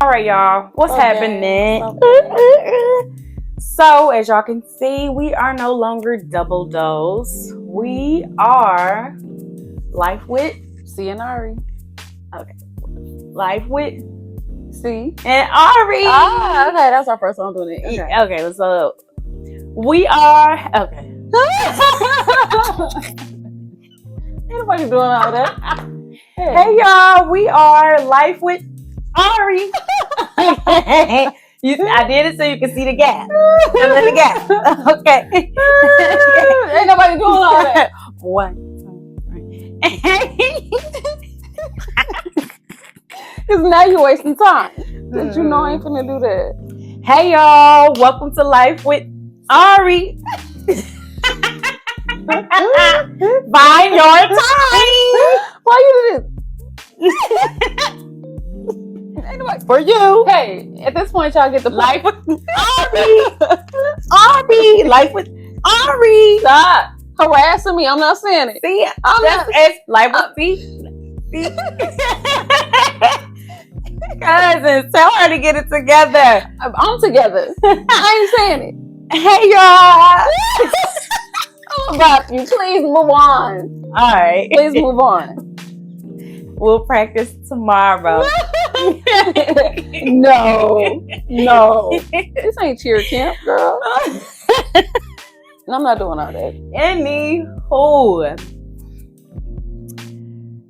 All right, y'all. What's happening? So, as y'all can see, we are no longer double dose. We are Life with C and Arie. Okay. Life with C and Arie. Ah, okay. That's our first one doing it. Okay, so we are okay. Ain't nobody doing all that. Hey y'all, we are Life with Arie. I did it so you can see the gap. And then the gap. Okay. Ain't nobody doing all that. 1, 2, 3. Because now you're wasting time. Did you know I ain't finna do that? Hey y'all, welcome to Life with Arie. Find your time. Why you did this? Anyway, For you. Hey, at this point, y'all get the Life with Arie. Arie. Life with Arie. Stop harassing me. I'm not saying it. See, I'm not. It's Life with C. Cousins, tell her to get it together. I'm together. I ain't saying it. Hey y'all. I'm about you. Please move on. All right. Please move on. We'll practice tomorrow. No. This ain't cheer camp, girl. I'm not doing all that. Anywho,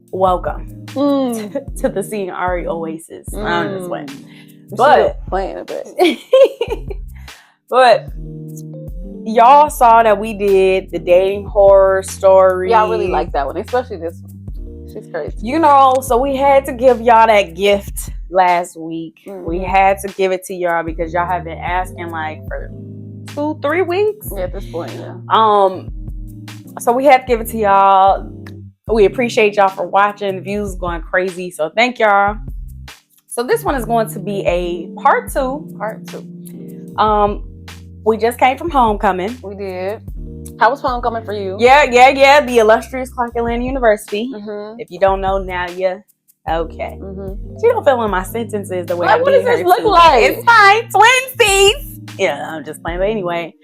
welcome to the C and Arie Oasis around this way. But playing a bit. But y'all saw that we did the dating horror story. Y'all really like that one, especially this one. She's crazy. You know, so we had to give y'all that gift last week. Mm-hmm. We had to give it to y'all because y'all have been asking like for 2-3 weeks. Yeah, at this point, yeah. So we had to give it to y'all. We appreciate y'all for watching. The views going crazy. So thank y'all. So this one is going to be a part two. We just came from homecoming. We did. How was homecoming for you? Yeah. The illustrious Clark Atlanta University. Mm-hmm. If you don't know now, yeah. Okay. Mm-hmm. She don't fill in my sentences the way I what does this look like? It's fine. Twinsies. Yeah, I'm just playing. But anyway,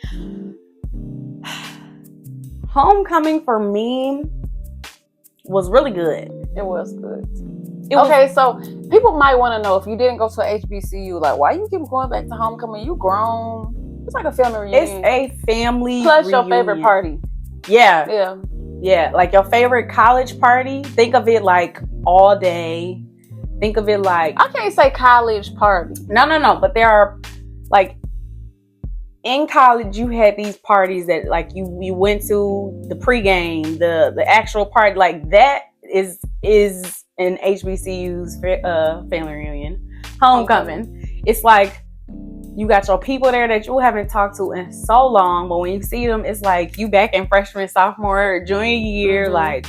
homecoming for me was really good. It was good. So people might want to know, if you didn't go to HBCU, like, why you keep going back to homecoming? You grown. It's like a family reunion. It's a family plus reunion. Your favorite party. Yeah. Like your favorite college party. Think of it like all day. Think of it like, I can't say college party. No. But there are like, in college you had these parties that like you went to the pregame, the actual party, like that is an HBCU's family reunion. Homecoming. It's like you got your people there that you haven't talked to in so long, but when you see them, it's like you back in freshman, sophomore, junior year. Mm-hmm. Like,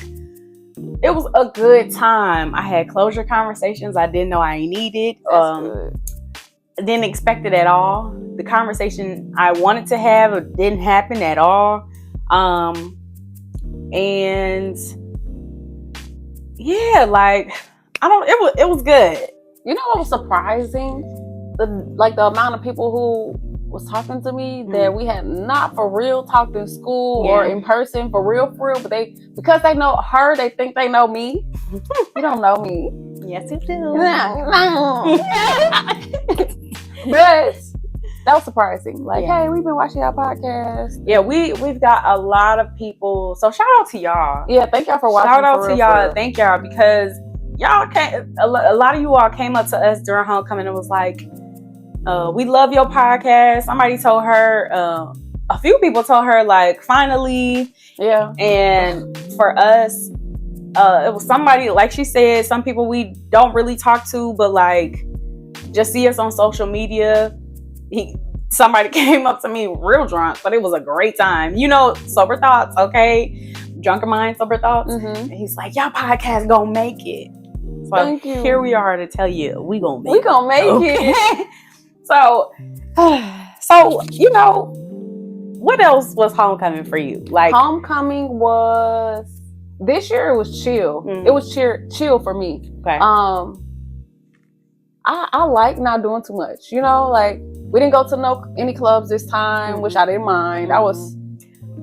it was a good time. I had closure conversations I didn't know I needed. Didn't expect it at all. The conversation I wanted to have didn't happen at all. And yeah, like, it was good. You know what was surprising? The amount of people who was talking to me that we had not for real talked in school or in person for real, but because they know her, they think they know me. You don't know me. Yes, you do. But that was surprising. Like, hey, we've been watching our podcast. Yeah, we've got a lot of people. So shout out to y'all. Yeah, thank y'all for watching. Shout out to y'all. Thank y'all, because y'all a lot of you all came up to us during homecoming and was like, we love your podcast. Somebody told her, a few people told her, like, finally. Yeah. And for us, it was somebody, like she said, some people we don't really talk to, but like just see us on social media. Somebody came up to me real drunk, but it was a great time. You know, sober thoughts, okay? Drunken mind, sober thoughts. Mm-hmm. And he's like, y'all podcast gonna make it. So thank you. Here we are to tell you, we gonna make it. So, you know, what else was homecoming for you? Like, homecoming was, this year it was chill. Mm-hmm. It was chill for me. Okay. I like not doing too much. You know, like we didn't go to any clubs this time, which I didn't mind. I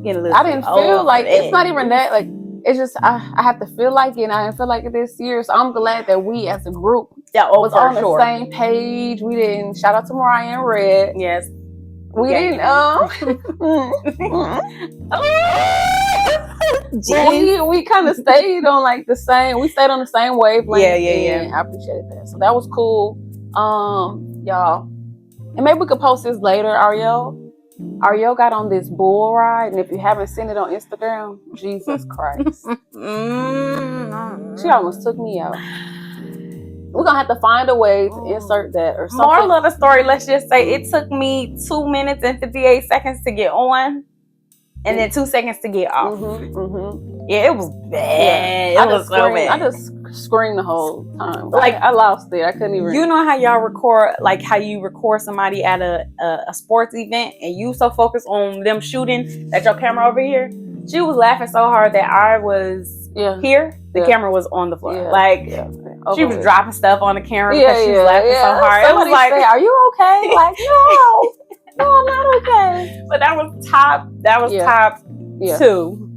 didn't feel like it's not even that. Like it's just I have to feel like it. And I didn't feel like it this year, so I'm glad that we as a group was on the same page. We didn't shout out to Mariah and Red. Yes. We didn't. We kind of stayed on like the same. We stayed on the same wavelength. Yeah. I appreciated that. So that was cool. Y'all, and maybe we could post this later. Ariel got on this bull ride, and if you haven't seen it on Instagram, Jesus Christ, she almost took me out. We're gonna have to find a way to insert that or something. Moral of the story, let's just say it took me 2 minutes and 58 seconds to get on, and then 2 seconds to get off. Yeah, it was bad. Yeah. It was so bad. I just screamed the whole time. Like I lost it. I couldn't even. You know how y'all record, like how you record somebody at a sports event, and you so focused on them shooting that your camera over here. She was laughing so hard that I was here. The camera was on the floor. She was dropping stuff on the camera because she was laughing so hard. Somebody it was like, say, "Are you okay?" Like, no, I'm not okay. But that was top. That was top 2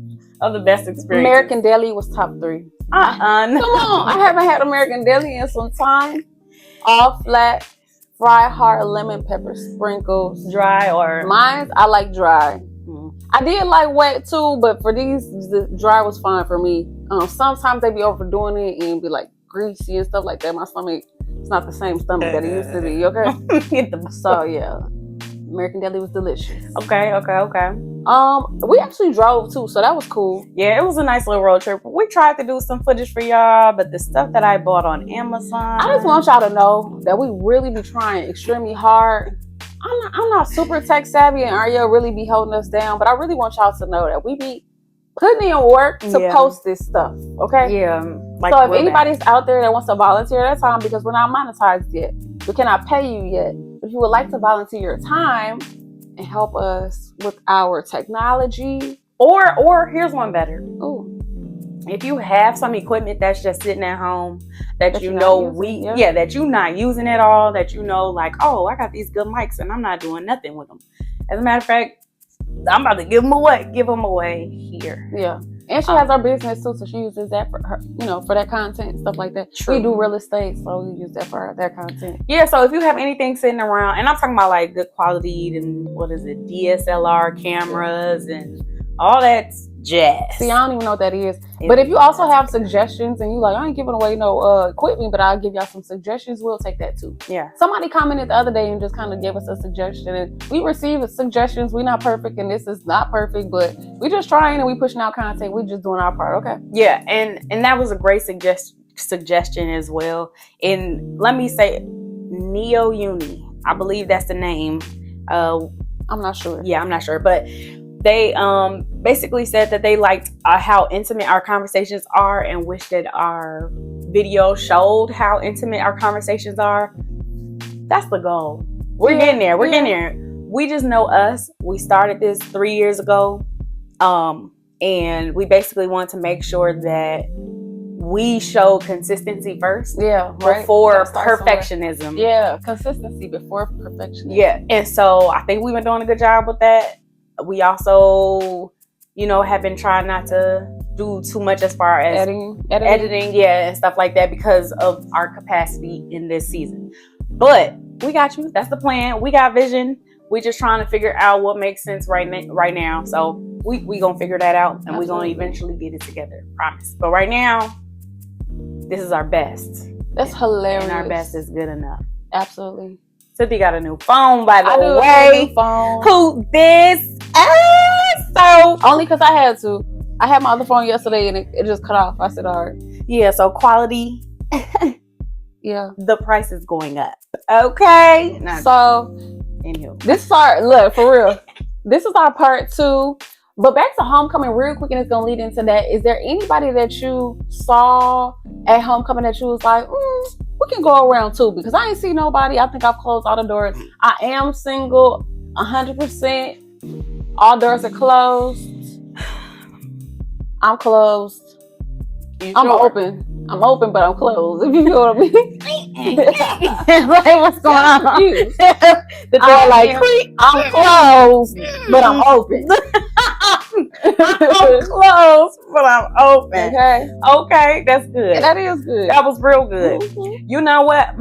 of the best experiences. American Deli was top 3. Come on, I haven't had American Deli in some time. All flat, fried hard lemon pepper sprinkles. Dry or mine? I like dry. I did like wet too, but for these, the dry was fine for me. Sometimes they be overdoing it and be like greasy and stuff like that. My stomach, it's not the same stomach that it used to be. Okay, so yeah, American Deli was delicious. Okay. We actually drove too, so that was cool. Yeah, it was a nice little road trip. We tried to do some footage for y'all, but the stuff that I bought on Amazon. I just want y'all to know that we really be trying extremely hard. I'm not super tech savvy, and Ariel really be holding us down, but I really want y'all to know that we be putting in work to post this stuff, okay? Yeah. So if anybody's out there that wants to volunteer their time, because we're not monetized yet, we cannot pay you yet. If you would like to volunteer your time and help us with our technology, or here's one better. Ooh. If you have some equipment that's just sitting at home that you know that you're not using at all, that you know, like, oh, I got these good mics and I'm not doing nothing with them. As a matter of fact, I'm about to give them away here. Yeah. And she has our business too, so she uses that for her, for that content, stuff like that. True. We do real estate, so we use that for that content. Yeah, so if you have anything sitting around, and I'm talking about like good quality and DSLR cameras and all that jazz. See, I don't even know what that is. But if you also have suggestions and you like, I ain't giving away no equipment, but I'll give y'all some suggestions, we'll take that too. Yeah. Somebody commented the other day and just kind of gave us a suggestion, and we receive suggestions. We're not perfect, and this is not perfect, but we just trying and we pushing out content. We just doing our part, okay? Yeah, and that was a great suggestion as well. And let me say, Neo Uni, I believe that's the name. I'm not sure. Yeah, I'm not sure, but they basically said that they liked how intimate our conversations are and wish that our video showed how intimate our conversations are. That's the goal. We're getting there. We're getting there. We just know us. We started this 3 years ago. And we basically want to make sure that we show consistency first. Yeah. Before perfectionism. Yeah. Consistency before perfectionism. Yeah. And so I think we've been doing a good job with that. We also, have been trying not to do too much as far as editing, and stuff like that because of our capacity in this season. But we got you. That's the plan. We got vision. We just trying to figure out what makes sense right now. So we gonna figure that out, and we're gonna eventually get it together. Promise. But right now, this is our best. That's hilarious. And our best is good enough. Absolutely. Cynthia got a new phone, by the way. I do a new phone. Who this is? So only because I had to. I had my other phone yesterday and it just cut off. I said, all right. Yeah, so quality. Yeah. The price is going up. Okay. So this is for real. This is our part 2. But back to homecoming real quick, and it's gonna lead into that. Is there anybody that you saw at homecoming that you was like, we can go around too? Because I ain't see nobody. I think I've closed all the doors. I am single 100%. All doors are closed. I'm closed. I'm open. I'm open, but I'm closed. If you feel what I mean. Like, what's going on? The door like creak. I'm closed, but I'm open. I'm closed, but I'm open. Okay, that's good. Yeah, that is good. That was real good. Mm-hmm. You know what?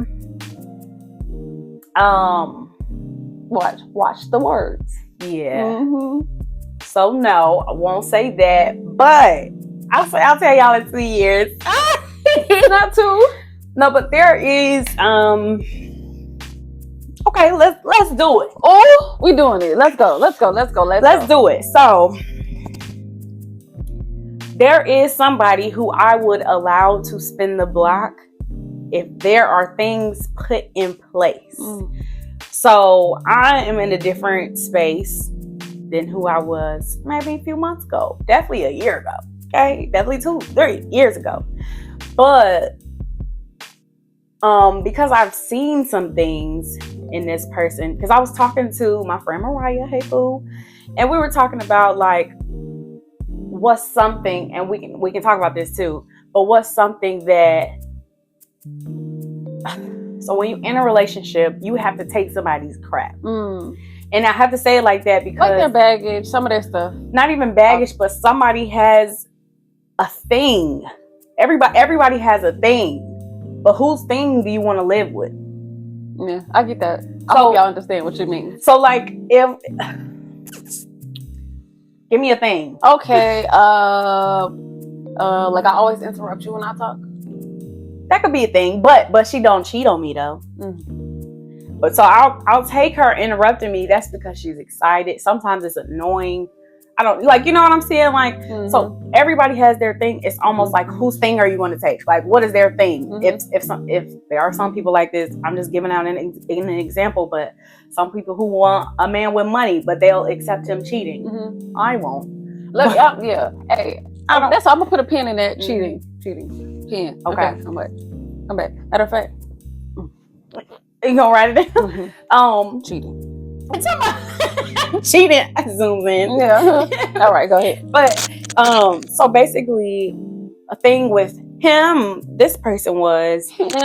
Watch the words. Yeah. Mm-hmm. So no, I won't say that, but I'll tell y'all in 2 years. Not 2. No, but there is okay, let's do it. Oh, we doing it. Let's go. Let's do it. So there is somebody who I would allow to spin the block if there are things put in place. So I am in a different space than who I was maybe a few months ago. Definitely a year ago. Okay, definitely 2-3 years ago. But because I've seen some things in this person, because I was talking to my friend Mariah, hey boo, and we were talking about like what's something, and we can talk about this too, but what's something that, so when you're in a relationship, you have to take somebody's crap. And I have to say it like that because like their baggage, some of their stuff. Not even baggage, but somebody has a thing. Everybody has a thing. But whose thing do you want to live with? Yeah, I get that. I hope y'all understand what you mean. So like give me a thing. Okay. Like I always interrupt you when I talk. That could be a thing, but she don't cheat on me though. But so I'll take her interrupting me. That's because she's excited. Sometimes it's annoying. I don't like, you know what I'm saying? Like, so everybody has their thing. It's almost like, whose thing are you going to take? Like, what is their thing? If there are some people like this, I'm just giving out an example, but some people who want a man with money, but they'll accept him cheating. I won't. Yeah. Hey, that's all. I'm gonna put a pin in that. Cheating. Pin. Okay. Come back. Matter of fact, you gonna write it down? Cheating. Cheating. I zoomed in. Yeah. All right, go ahead. But so basically, a thing with him, this person was because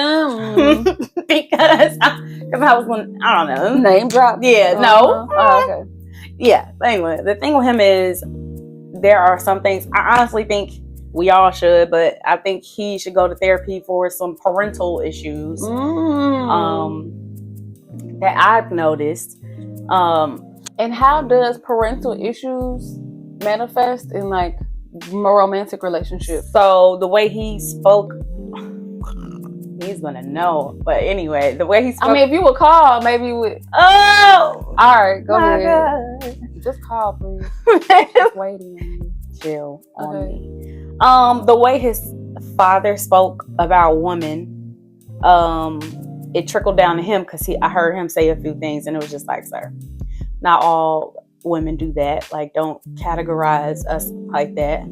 I was going, I don't know, name drop. Yeah, no. Okay. Yeah. But anyway, the thing with him is there are some things I honestly think we all should, but I think he should go to therapy for some parental issues that I've noticed. And how does parental issues manifest in like romantic relationships? So the way he spoke, he's gonna know. But anyway, the way he spoke. I mean, if you would call, maybe you would. Oh, all right, go ahead. God. Just call, please. Just waiting. Chill on me. The way his father spoke about women, it trickled down to him because I heard him say a few things, and it was just like, sir, not all women do that. Like, don't categorize us like that.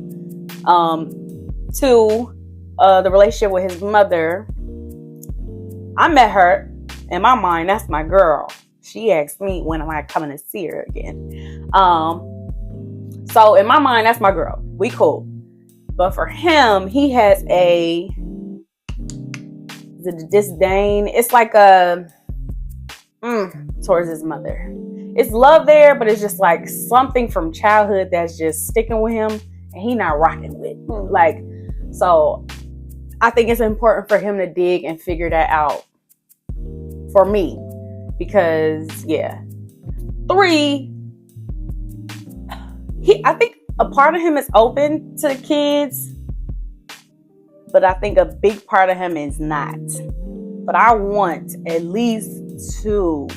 2, the relationship with his mother. I met her. In my mind, that's my girl. She asked me, when am I coming to see her again? So in my mind, that's my girl. We cool. But for him, he has a disdain. It's like a towards his mother. It's love there, but it's just like something from childhood that's just sticking with him and he not rocking with. Like, so I think it's important for him to dig and figure that out for me. Because 3, I think a part of him is open to kids, but I think a big part of him is not. But I want at least 2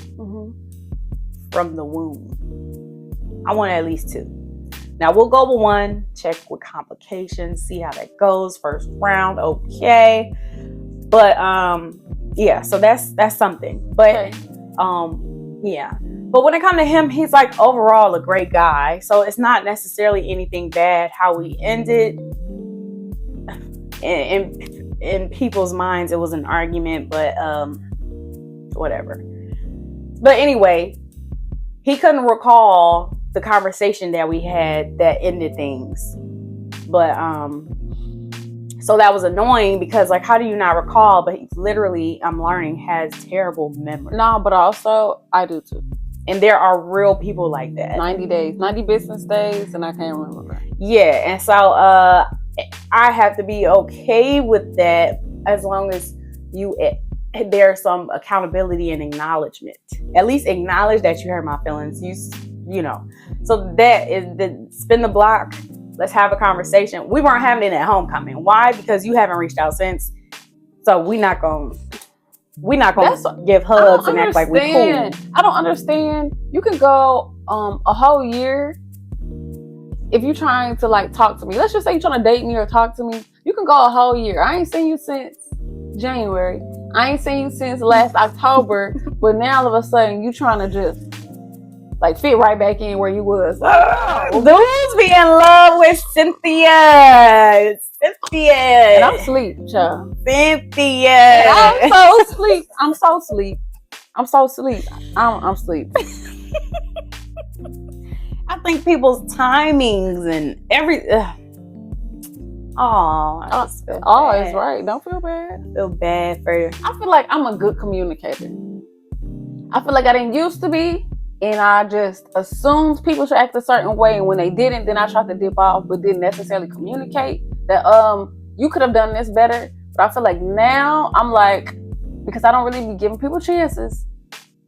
from the womb. I want at least 2. Now we'll go with 1, check with complications, see how that goes. First round, okay. But so that's something. But But when it comes to him, he's like overall a great guy. So it's not necessarily anything bad how we ended. In people's minds, it was an argument, but whatever. But anyway, he couldn't recall the conversation that we had that ended things. But So that was annoying because, like, how do you not recall? But he literally, I'm learning, has terrible memory. No, but also, I do too. And there are real people like that. 90 days, 90 business days, and I can't remember. Yeah, and so I have to be okay with that as long as there's some accountability and acknowledgement. At least acknowledge that you hurt my feelings. You know. So that is the spin the block. Let's have a conversation. We weren't having it at homecoming. Why? Because you haven't reached out since. So we're not gonna give hugs and act like we're cool. I don't understand. You can go a whole year if you're trying to like talk to me. Let's just say you're trying to date me or talk to me. You can go a whole year. I ain't seen you since January. I ain't seen you since last October. But now all of a sudden you trying to just like fit right back in where you was. Dudes be in love with Cynthia. And I'm asleep, child. Cynthia. And I'm so asleep. I'm asleep. I think people's timings and It's right. Don't feel bad. I feel bad for you. I feel like I'm a good communicator. I feel like I didn't used to be. And I just assumed people should act a certain way, and when they didn't, then I tried to dip off, but didn't necessarily communicate that you could have done this better. But I feel like now I'm like, because I don't really be giving people chances,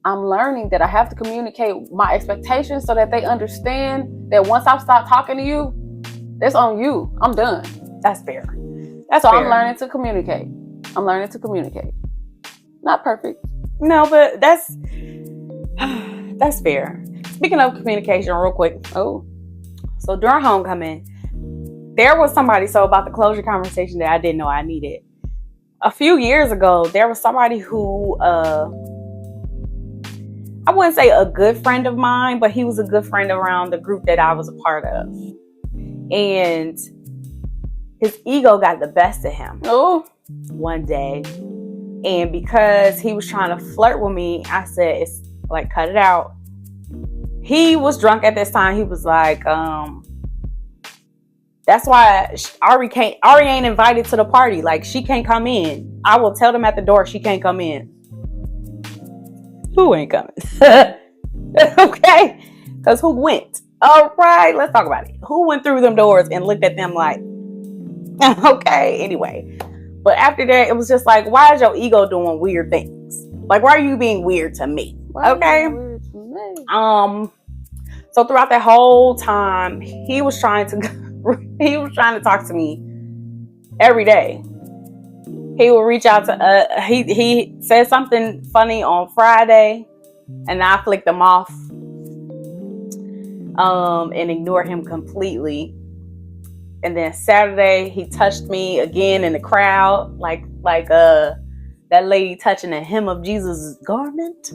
I'm learning that I have to communicate my expectations so that they understand that once I stop talking to you, that's on you. I'm done. That's fair. I'm learning to communicate. Not perfect. No, but that's fair. Speaking of communication, real quick. Oh. So during homecoming, there was somebody, so about the closure conversation that I didn't know I needed. A few years ago, there was somebody who, I wouldn't say a good friend of mine, but he was a good friend around the group that I was a part of. And his ego got the best of him one day. And because he was trying to flirt with me, I said, it's like, cut it out. He was drunk at this time. He was like, that's why Arie ain't invited to the party. Like, she can't come in. I will tell them at the door she can't come in. Who ain't coming? Okay? Because who went? All right, let's talk about it. Who went through them doors and looked at them like, okay, anyway. But after that, it was just like, why is your ego doing weird things? Like, why are you being weird to me? Okay. So throughout that whole time, he was trying to talk to me every day. He would reach out to he said something funny on Friday, and I flicked him off and ignored him completely. And then Saturday, he touched me again in the crowd, like that lady touching the hem of Jesus' garment.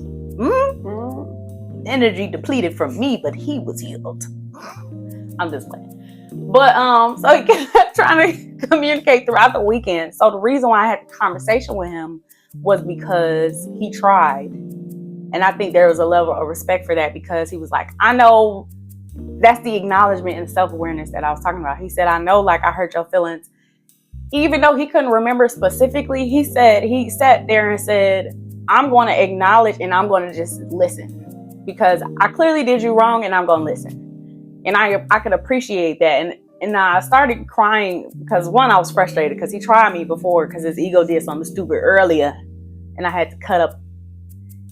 Energy depleted from me, but he was healed. I'm just playing. But so he kept trying to communicate throughout the weekend. So the reason why I had the conversation with him was because he tried. And I think there was a level of respect for that, because he was like, I know. That's the acknowledgement and self-awareness that I was talking about. He said, I know, like, I hurt your feelings. Even though he couldn't remember specifically, he sat there and said, I'm going to acknowledge and I'm going to just listen, because I clearly did you wrong and I'm going to listen. And I could appreciate that. And I started crying because, one, I was frustrated because he tried me before because his ego did something stupid earlier and I had to cut up.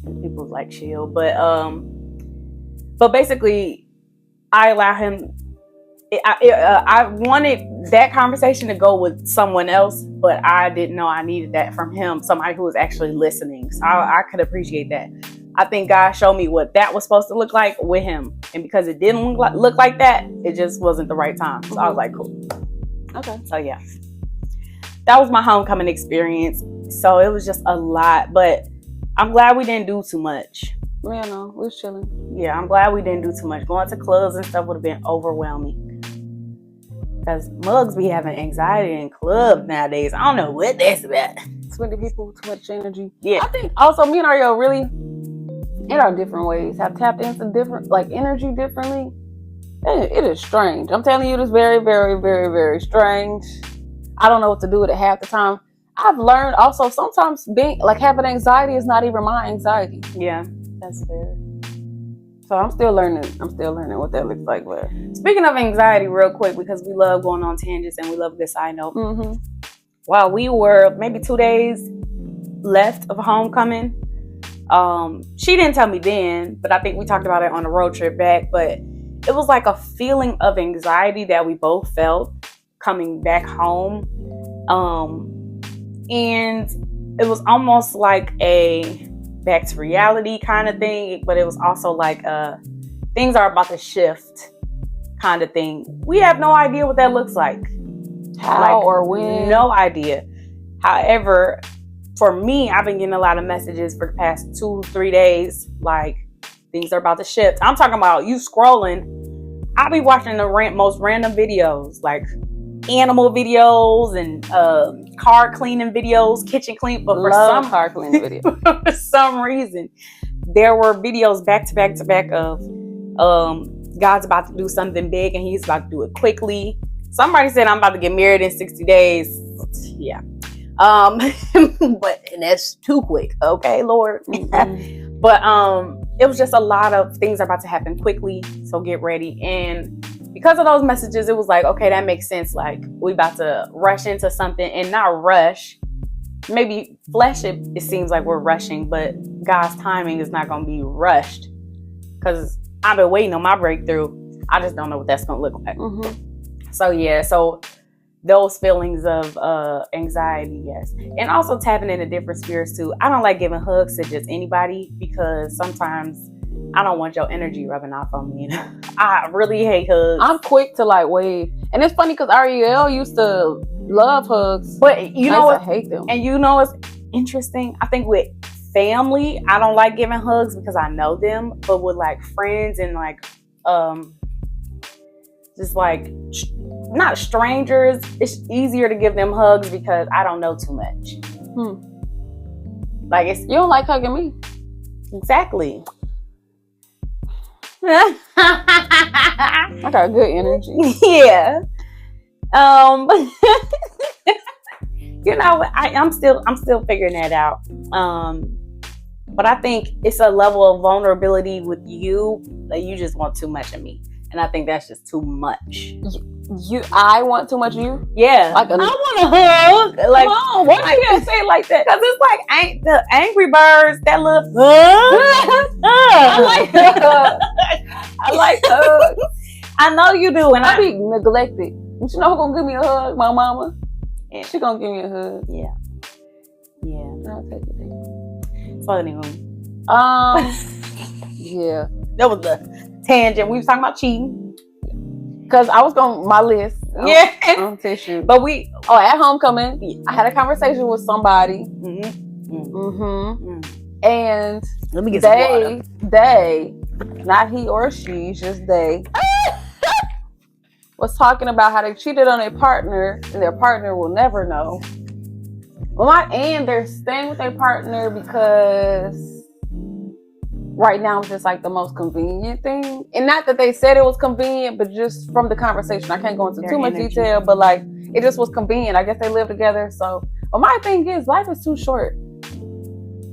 And people was like, chill. But basically, I allow him. I wanted that conversation to go with someone else, but I didn't know I needed that from him, somebody who was actually listening. So I could appreciate that. I think God showed me what that was supposed to look like with him, and because it didn't look like that, it just wasn't the right time. So I was like, cool. Okay. So yeah, that was my homecoming experience. So it was just a lot, but I'm glad we didn't do too much. Yeah, no, we was chilling. Yeah, I'm glad we didn't do too much. Going to clubs and stuff would have been overwhelming. Because mugs be having anxiety in clubs nowadays. I don't know what that's about. Too many people, too much energy. Yeah. I think also me and Arie really, in our different ways, have tapped into different, like, energy differently. It is strange. I'm telling you, it is very, very, very, very strange. I don't know what to do with it half the time. I've learned also sometimes having anxiety is not even my anxiety. Yeah, that's fair. So I'm still learning what that looks like. But speaking of anxiety, real quick, because we love going on tangents and we love a good side note. While we were maybe 2 days left of homecoming, she didn't tell me then, but I think we talked about it on the road trip back. But it was like a feeling of anxiety that we both felt coming back home, and it was almost like a back to reality kind of thing, but it was also like things are about to shift kind of thing. We have no idea what that looks like, how or when, no idea. However, for me, I've been getting a lot of messages for the past 2-3 days, like things are about to shift. I'm talking about you scrolling, I'll be watching the most random videos, like animal videos and car cleaning videos, kitchen clean. But for some car cleaning videos, for some reason, there were videos back to back to back of God's about to do something big and He's about to do it quickly. Somebody said I'm about to get married in 60 days. Yeah. But and that's too quick. Okay, Lord. But it was just a lot of things are about to happen quickly, so get ready. And because of those messages, it was like, okay, that makes sense. Like, we about to rush into something, and not rush. Maybe flesh, it seems like we're rushing, but God's timing is not going to be rushed, because I've been waiting on my breakthrough. I just don't know what that's going to look like. So yeah, so those feelings of anxiety, yes. And also tapping into different spirits too. I don't like giving hugs to just anybody, because sometimes I don't want your energy rubbing off on me. I really hate hugs. I'm quick to like wave. And it's funny because Ariel used to love hugs. But you know what? I hate them. And you know what's interesting? I think with family, I don't like giving hugs because I know them. But with like friends and like just like not strangers, it's easier to give them hugs because I don't know too much. Like, you don't like hugging me. Exactly. I got good energy. Yeah. You know, I'm still figuring that out. But I think it's a level of vulnerability with you that you just want too much of me, and I think that's just too much. I want too much of you? Yeah. Like I want a hug. Like, come on, why do you gotta say it like that? Because it's like the Angry Birds, that little I like hugs. I like hugs. I know you do, and I be neglected. But you know who's gonna give me a hug? My mama. Yeah. She gonna give me a hug. Yeah. I'll take it there. So anyway. Yeah. That was the tangent. We was talking about cheating. Because I was going my list. On tissue. But at homecoming, I had a conversation with somebody. And let me get some water. They, not he or she, just they, was talking about how they cheated on their partner and their partner will never know. And they're staying with their partner because right now it's just like the most convenient thing. And not that they said it was convenient, but just from the conversation. I can't go into too much detail, but like it just was convenient. I guess they live together. So, but my thing is, life is too short.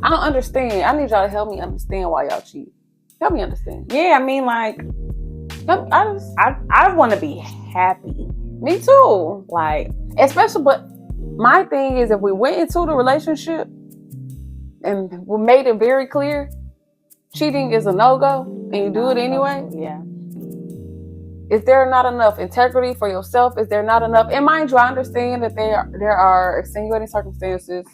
I don't understand. I need y'all to help me understand why y'all cheat. Help me understand. Yeah, I mean, like, I want to be happy. Me too. Like, especially, but my thing is, if we went into the relationship and we made it very clear, cheating is a no-go, and you do it anyway. Yeah. Is there not enough integrity for yourself? Is there not enough? And mind you, I understand that there are extenuating circumstances.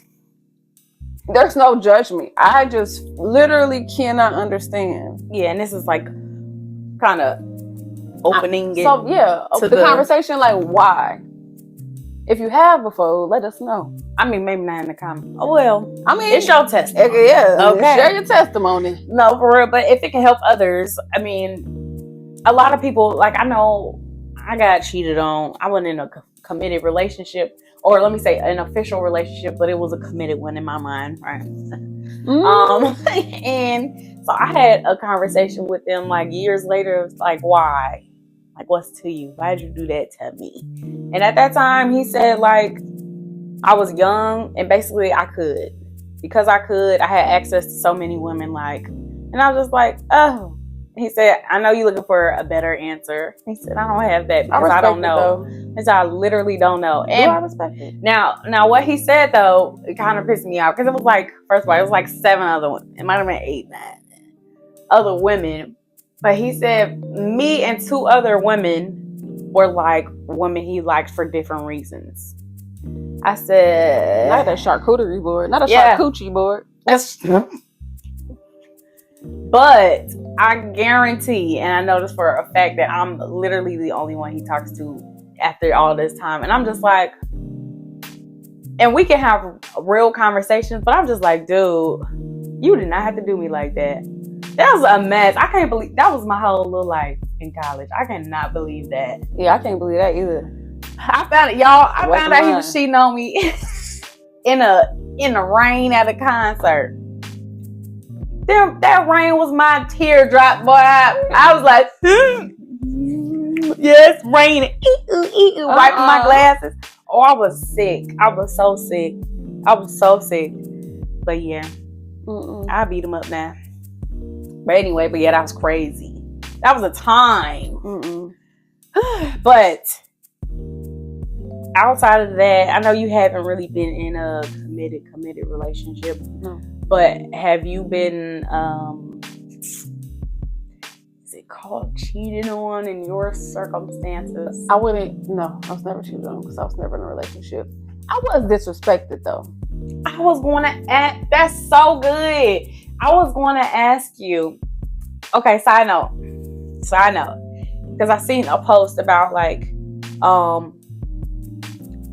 There's no judgment. I just literally cannot understand. Yeah, and this is like kind of opening it. So yeah, the conversation, like, why? If you have before, let us know. I mean, maybe not in the comments. Oh, well, I mean, it's your testimony. Yeah, okay. Share your testimony. No, for real. But if it can help others, I mean, a lot of people, like, I know I got cheated on. I wasn't in a committed relationship, or let me say an official relationship, but it was a committed one in my mind, right? And so I had a conversation with them like years later. Like, why? Like, what's to you? Why'd you do that to me? And at that time, he said, like, I was young and basically I could. Because I could, I had access to so many women, like, and I was just like, oh. He said, I know you're looking for a better answer. He said, I don't have that because I don't know. He said, I literally don't know. And I respect it. Now what he said, though, it kind of pissed me off because it was like, first of all, it was like 7 other women. It might have been 8, 9 other women. But he said, me and 2 other women were like women he liked for different reasons. I said, not a charcuterie board, not a charcuterie board. But I guarantee, and I know this for a fact, that I'm literally the only one he talks to after all this time. And I'm just like, and we can have real conversations, but I'm just like, dude, you did not have to do me like that. That was a mess. I can't believe that was my whole little life in college. I cannot believe that. Yeah, I can't believe that either. I found it, y'all. I found out he was cheating on me in the rain at a concert. That rain was my teardrop, boy. I was like, yes, raining. Wiping my glasses. Oh, I was sick. I was so sick. But yeah, I beat him up now. But anyway, that was crazy. That was a time. But outside of that, I know you haven't really been in a committed relationship. No. But have you been, is it called cheating on in your circumstances? I wouldn't, no, I was never cheated on because I was never in a relationship. I was disrespected though. I was going to ask, that's so good. I was going to ask you, okay, side note, because I seen a post about like,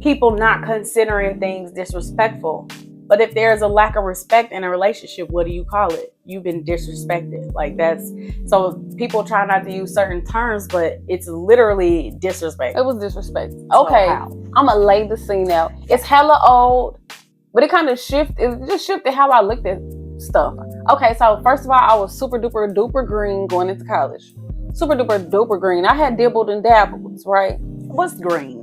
people not considering things disrespectful. But if there's a lack of respect in a relationship, what do you call it? You've been disrespected. Like that's, so people try not to use certain terms, but it's literally disrespect. It was disrespect. Okay, I'm gonna lay the scene out. It's hella old, but it kind of shifted. It just shifted how I looked at stuff. Okay, so first of all, I was super duper duper green going into college. Super duper duper green. I had dibbled and dabbled, right? What's green?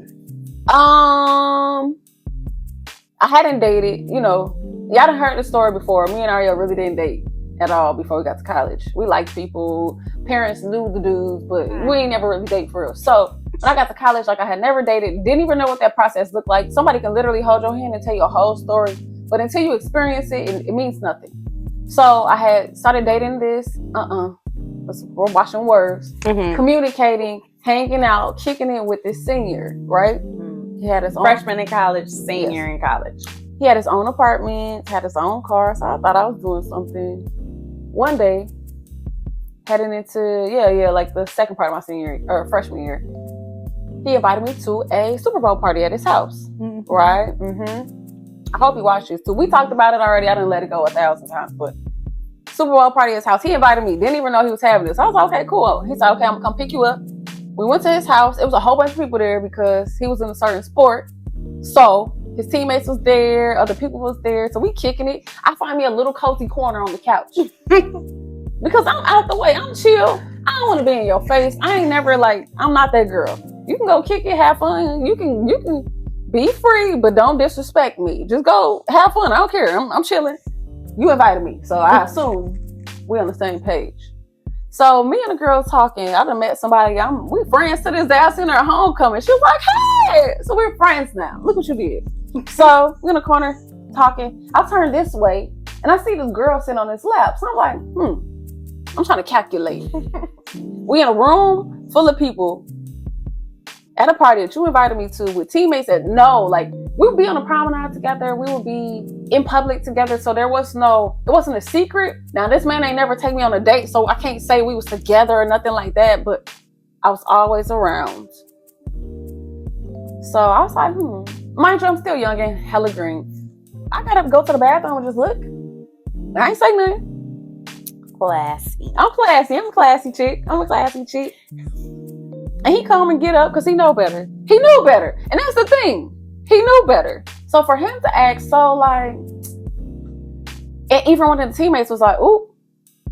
I hadn't dated, y'all done heard the story before. Me and Arie really didn't date at all before we got to college. We liked people, parents knew the dudes, but we ain't never really date for real. So when I got to college, like I had never dated, didn't even know what that process looked like. Somebody can literally hold your hand and tell you a whole story, but until you experience it, it means nothing. So I had started dating this, we're watching words, communicating, hanging out, kicking it with this senior, right? He had his own freshman in college, senior in college. He had his own apartment, had his own car, so I thought I was doing something. One day, heading into like the second part of my senior or freshman year, he invited me to a Super Bowl party at his house. Right? I hope he watched this too. We talked about it already. I didn't let it go 1,000 times, but Super Bowl party at his house. He invited me. Didn't even know he was having this. I was like, okay, cool. He said, okay, I'm gonna come pick you up. We went to his house. It was a whole bunch of people there because he was in a certain sport. So his teammates was there. Other people was there. So we kicking it. I find me a little cozy corner on the couch. Because I'm out the way. I'm chill. I don't want to be in your face. I ain't never like, I'm not that girl. You can go kick it, have fun. You can be free, but don't disrespect me. Just go have fun. I don't care. I'm chilling. You invited me. So I assume we're on the same page. So me and the girl talking, I done met somebody, we friends to this day. I seen her at homecoming. She was like, hey! So we're friends now. Look what you did. So we're in the corner talking. I turn this way and I see this girl sitting on his lap. So I'm like, I'm trying to calculate. We in a room full of people at a party that you invited me to with teammates that know, like, we would be on a promenade together. We would be in public together. So it wasn't a secret. Now, this man ain't never take me on a date, so I can't say we was together or nothing like that, but I was always around. So I was like, mind you, I'm still young and hella green. I gotta go to the bathroom and just look. I ain't say nothing. Classy. I'm classy. I'm a classy chick. I'm a classy chick. And he come and get up because he know better. He knew better. And that's the thing. He knew better. So for him to act so like, and even one of the teammates was like, ooh,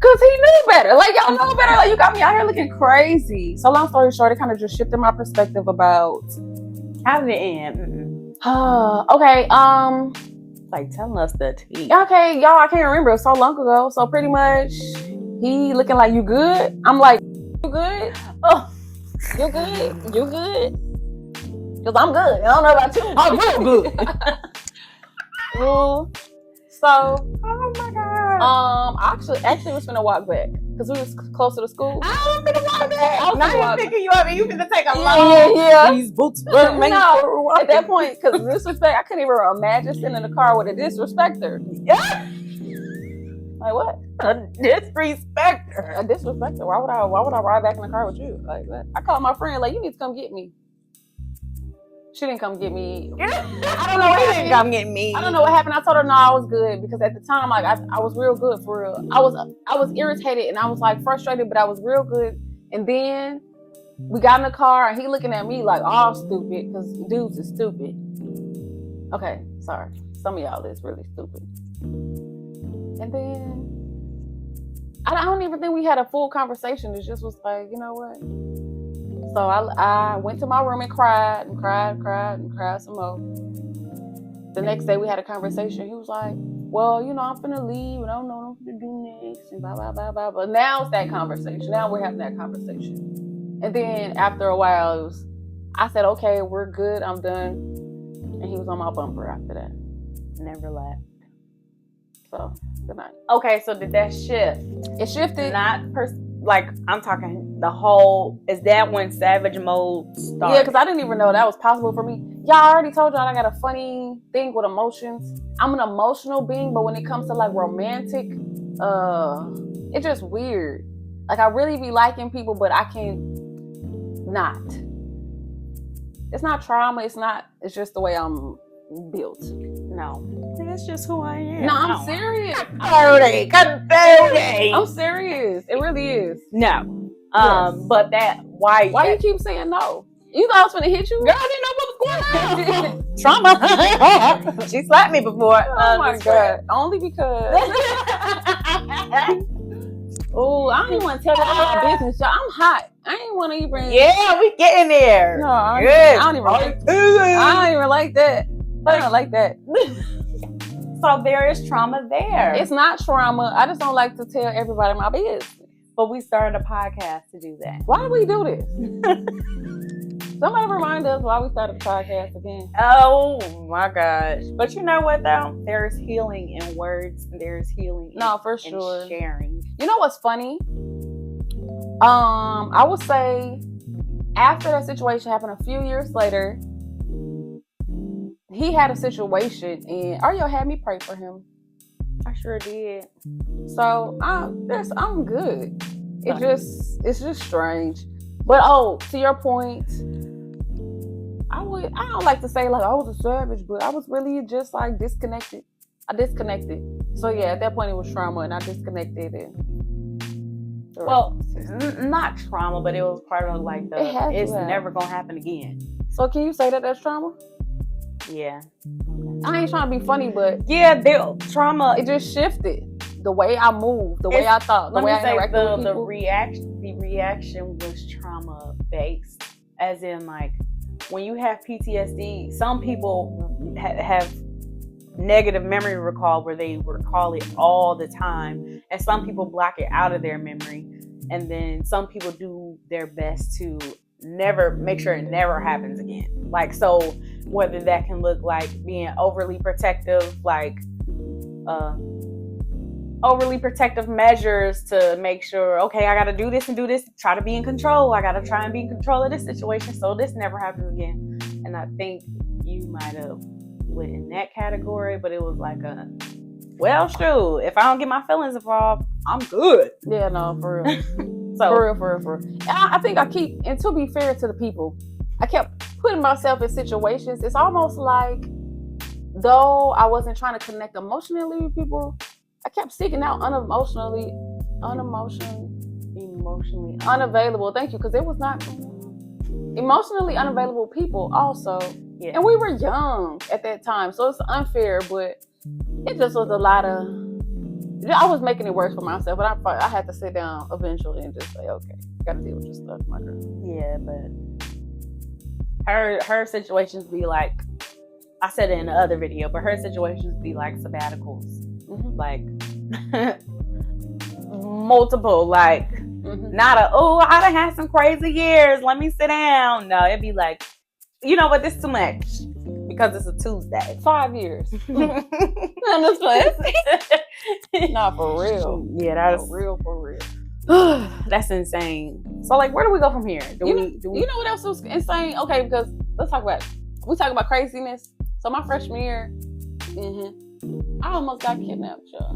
Cause he knew better. Like, y'all know better. Like, you got me out here looking crazy. So long story short, it kind of just shifted my perspective about how did it end. Okay, like telling us the tea. Okay, y'all, I can't remember. It was so long ago. So pretty much he looking like, you good? I'm like, you good? Oh, you good? You good? Cause I'm good. I don't know about you. I'm real good. So, oh my god. Actually was finna walk back because we was closer to school. I was finna walk back. I was now you picking you up and you finna take a long. Yeah. These boots were made for at that point, because disrespect, I couldn't even imagine sitting in the car with a disrespecter. Yeah. Like what? A disrespecter. A disrespecter. Why would I ride back in the car with you? Like that? I called my friend, like, you need to come get me. She didn't come get me. I don't know what happened. Didn't come get me. I don't know what happened. I told her no, I was good because at the time, like, I was real good for real. I was irritated and I was like frustrated, but I was real good. And then we got in the car and he looking at me like, oh, stupid, because dudes is stupid. Okay, sorry. Some of y'all is really stupid. And then I don't even think we had a full conversation. It just was like, you know what? So I went to my room and cried some more. The next day we had a conversation. He was like, well, you know, I'm finna leave and I don't know what to do next and blah, blah, blah, blah. But now it's that conversation. Now we're having that conversation. And then after a while, I said, okay, we're good. I'm done. And he was on my bumper after that. Never left. So, good night. Okay, so did that shift? It shifted. Like, I'm talking the whole, is that when savage mode started? Yeah, because I didn't even know that was possible for me. Y'all, I already told y'all I got a funny thing with emotions. I'm an emotional being, but when it comes to like romantic, it's just weird. Like, I really be liking people, but I can't not. It's not trauma, it's just the way I'm built. No, it's just who I am. No, I'm serious. I'm serious. It really is. No. Yes. But why you keep saying no? You thought I was gonna hit you? Girl, I didn't know what was going on. Trauma. She slapped me before. Oh my god. Only because. Oh, I don't even want to tell you about my business, y'all. I'm hot. I ain't want to even. Yeah, we getting there. No, I don't even like that. I don't even like that. I don't like that. So there is trauma there. It's not trauma. I just don't like to tell everybody my business. But we started a podcast to do that. Why do we do this? Somebody remind us why we started the podcast again. Oh my gosh. But you know what though? There's healing in words. There's healing in sharing. You know what's funny? I would say after that situation happened a few years later, he had a situation and Arie had me pray for him. I sure did. So I'm good. It's just strange. But to your point, I don't like to say like I was a savage, but I was really just like disconnected. I disconnected. So yeah, at that point it was trauma and I disconnected not trauma, but it was part of like it's never gonna happen again. So can you say that that's trauma? Yeah. I ain't trying to be funny, but yeah, trauma. It just shifted the way I moved, the way I thought, the way I interacted with people. The reaction was trauma based, as in like when you have PTSD. Some people have negative memory recall where they recall it all the time, and some people block it out of their memory, and then some people do their best to never make sure it never happens again. Like, so whether that can look like being overly protective, like overly protective measures to make sure, okay, I gotta do this and do this, try to be in control. I gotta try and be in control of this situation so this never happens again. And I think you might have went in that category, but it was like shoot, if I don't get my feelings involved, I'm good. Yeah, no, for real. So, for real. I think and to be fair to the people, I kept putting myself in situations. It's almost like, though I wasn't trying to connect emotionally with people, I kept seeking out emotionally unavailable. Thank you, because it was not emotionally unavailable people also. Yeah. And we were young at that time, so it's unfair, but it just was a lot of I was making it worse for myself, but I had to sit down eventually and just say, okay, gotta deal with your stuff, my girl. Yeah, but her situations be like, I said it in the other video, but her situations be like sabbaticals, like multiple, like not I done had some crazy years, let me sit down. No, it'd be like, you know what, this is too much because it's a Tuesday. 5 years. In this place. Not for real. Yeah, that's for real. That's insane. So like, where do we go from here? Do we? You know what else was insane? Okay, because let's talk about it. We talk about craziness. So my freshman year, I almost got kidnapped, y'all.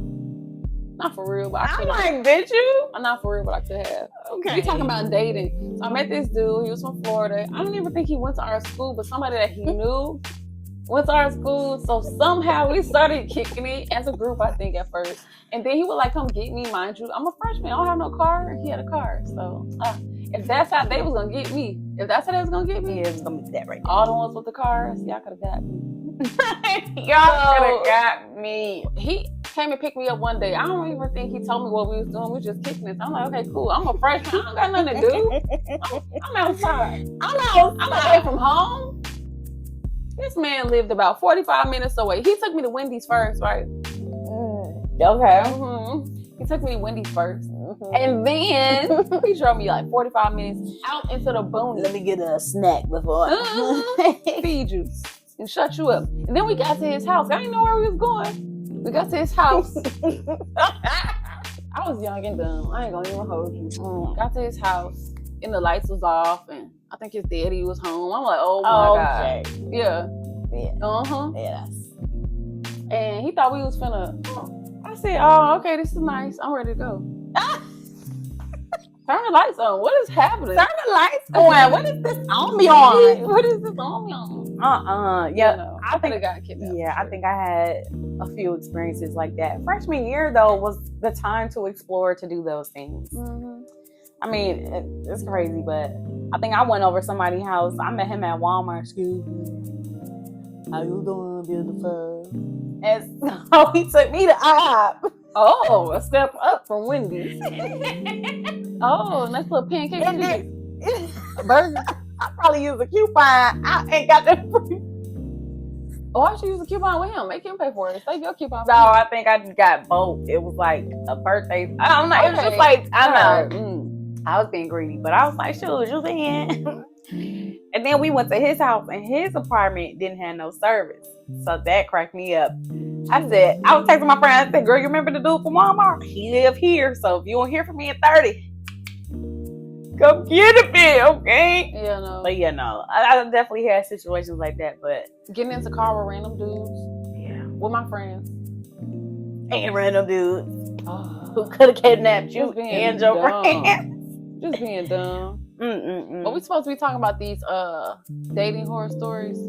Not for real, but I'm like, did you? I'm not for real, but I could have. Okay. We talking about dating. So I met this dude. He was from Florida. I don't even think he went to our school, but somebody that he knew went to our school. So somehow we started kicking it as a group, I think, at first. And then he would like come get me, mind you. I'm a freshman. I don't have no car. He had a car. So if that's how they was gonna get me, if that's how they was gonna get me, yeah, it was gonna be that right. All the ones with the cars, y'all could have got me. Y'all could have got me. He came and picked me up one day. I don't even think he told me what we was doing. We was just kicking it. I'm like, okay, cool. I'm a freshman. I don't got nothing to do. I'm outside. I'm away from home. This man lived about 45 minutes away. He took me to Wendy's first, right? Okay. He took me to Wendy's first. And then he drove me like 45 minutes out into the boonies. Let me get a snack before feed you and shut you up. And then we got to his house. I didn't know where we was going. We got to his house. I was young and dumb. I ain't gonna even hold you. Got to his house and the lights was off and I think his daddy was home. I'm like, oh my God. Yeah. Yes. And he thought we was finna. I said, oh, okay, this is nice. I'm ready to go. Turn the lights on. What is happening? Turn the lights on. What is this on me on? What is this on me on? Yeah. You know, I think I got kidnapped. Yeah, I think I had a few experiences like that. Freshman year though was the time to explore, to do those things. I mean, it's crazy, but I think I went over somebody's house. I met him at Walmart. Excuse me. How you doing, beautiful? And so he took me to IHOP. Oh, a step up from Wendy's. Oh, nice little pancake. A burger. I probably used a coupon. I ain't got that free. Oh, I should use a coupon with him. Make him pay for it. Save your coupon. No, I think I got both. It was like a birthday. I don't know. It was just like, I know. I was being greedy, but I was like, shoot, you in. And then we went to his house, and his apartment didn't have no service. So that cracked me up. I was texting my friend. I said, girl, you remember the dude from Walmart? He live here. So if you don't hear from me at 30, come get a bit, okay? Yeah, no. But yeah, no. I definitely had situations like that, but getting into the car with random dudes. Yeah. With my friends. And random dudes who could have kidnapped you and your friends. Just being dumb. But we supposed to be talking about these dating horror stories.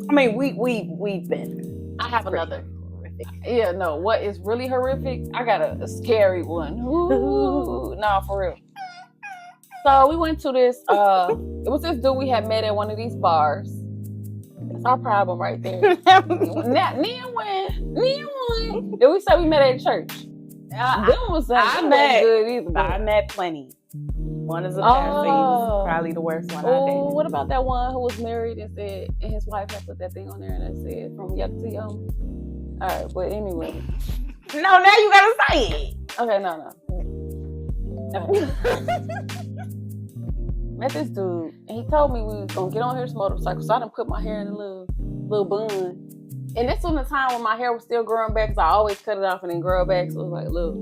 I mean, we've been. I have another. Horrific. Yeah, no. What is really horrific? I got a scary one. Ooh, nah, for real. So we went to this. It was this dude we had met at one of these bars. That's our problem right there. Then we said we met at church. I met good either. I met plenty. One is a Pharisees, probably the worst one I dated. What about that one who was married and said, and his wife had put that thing on there and it said, from young to young? All right, but anyway. No, now you gotta say it. Okay, no. Met this dude, and he told me we was gonna get on his motorcycle, so I done put my hair in a little bun. And this was the time when my hair was still growing back, because I always cut it off and then grow it back, so it was like little,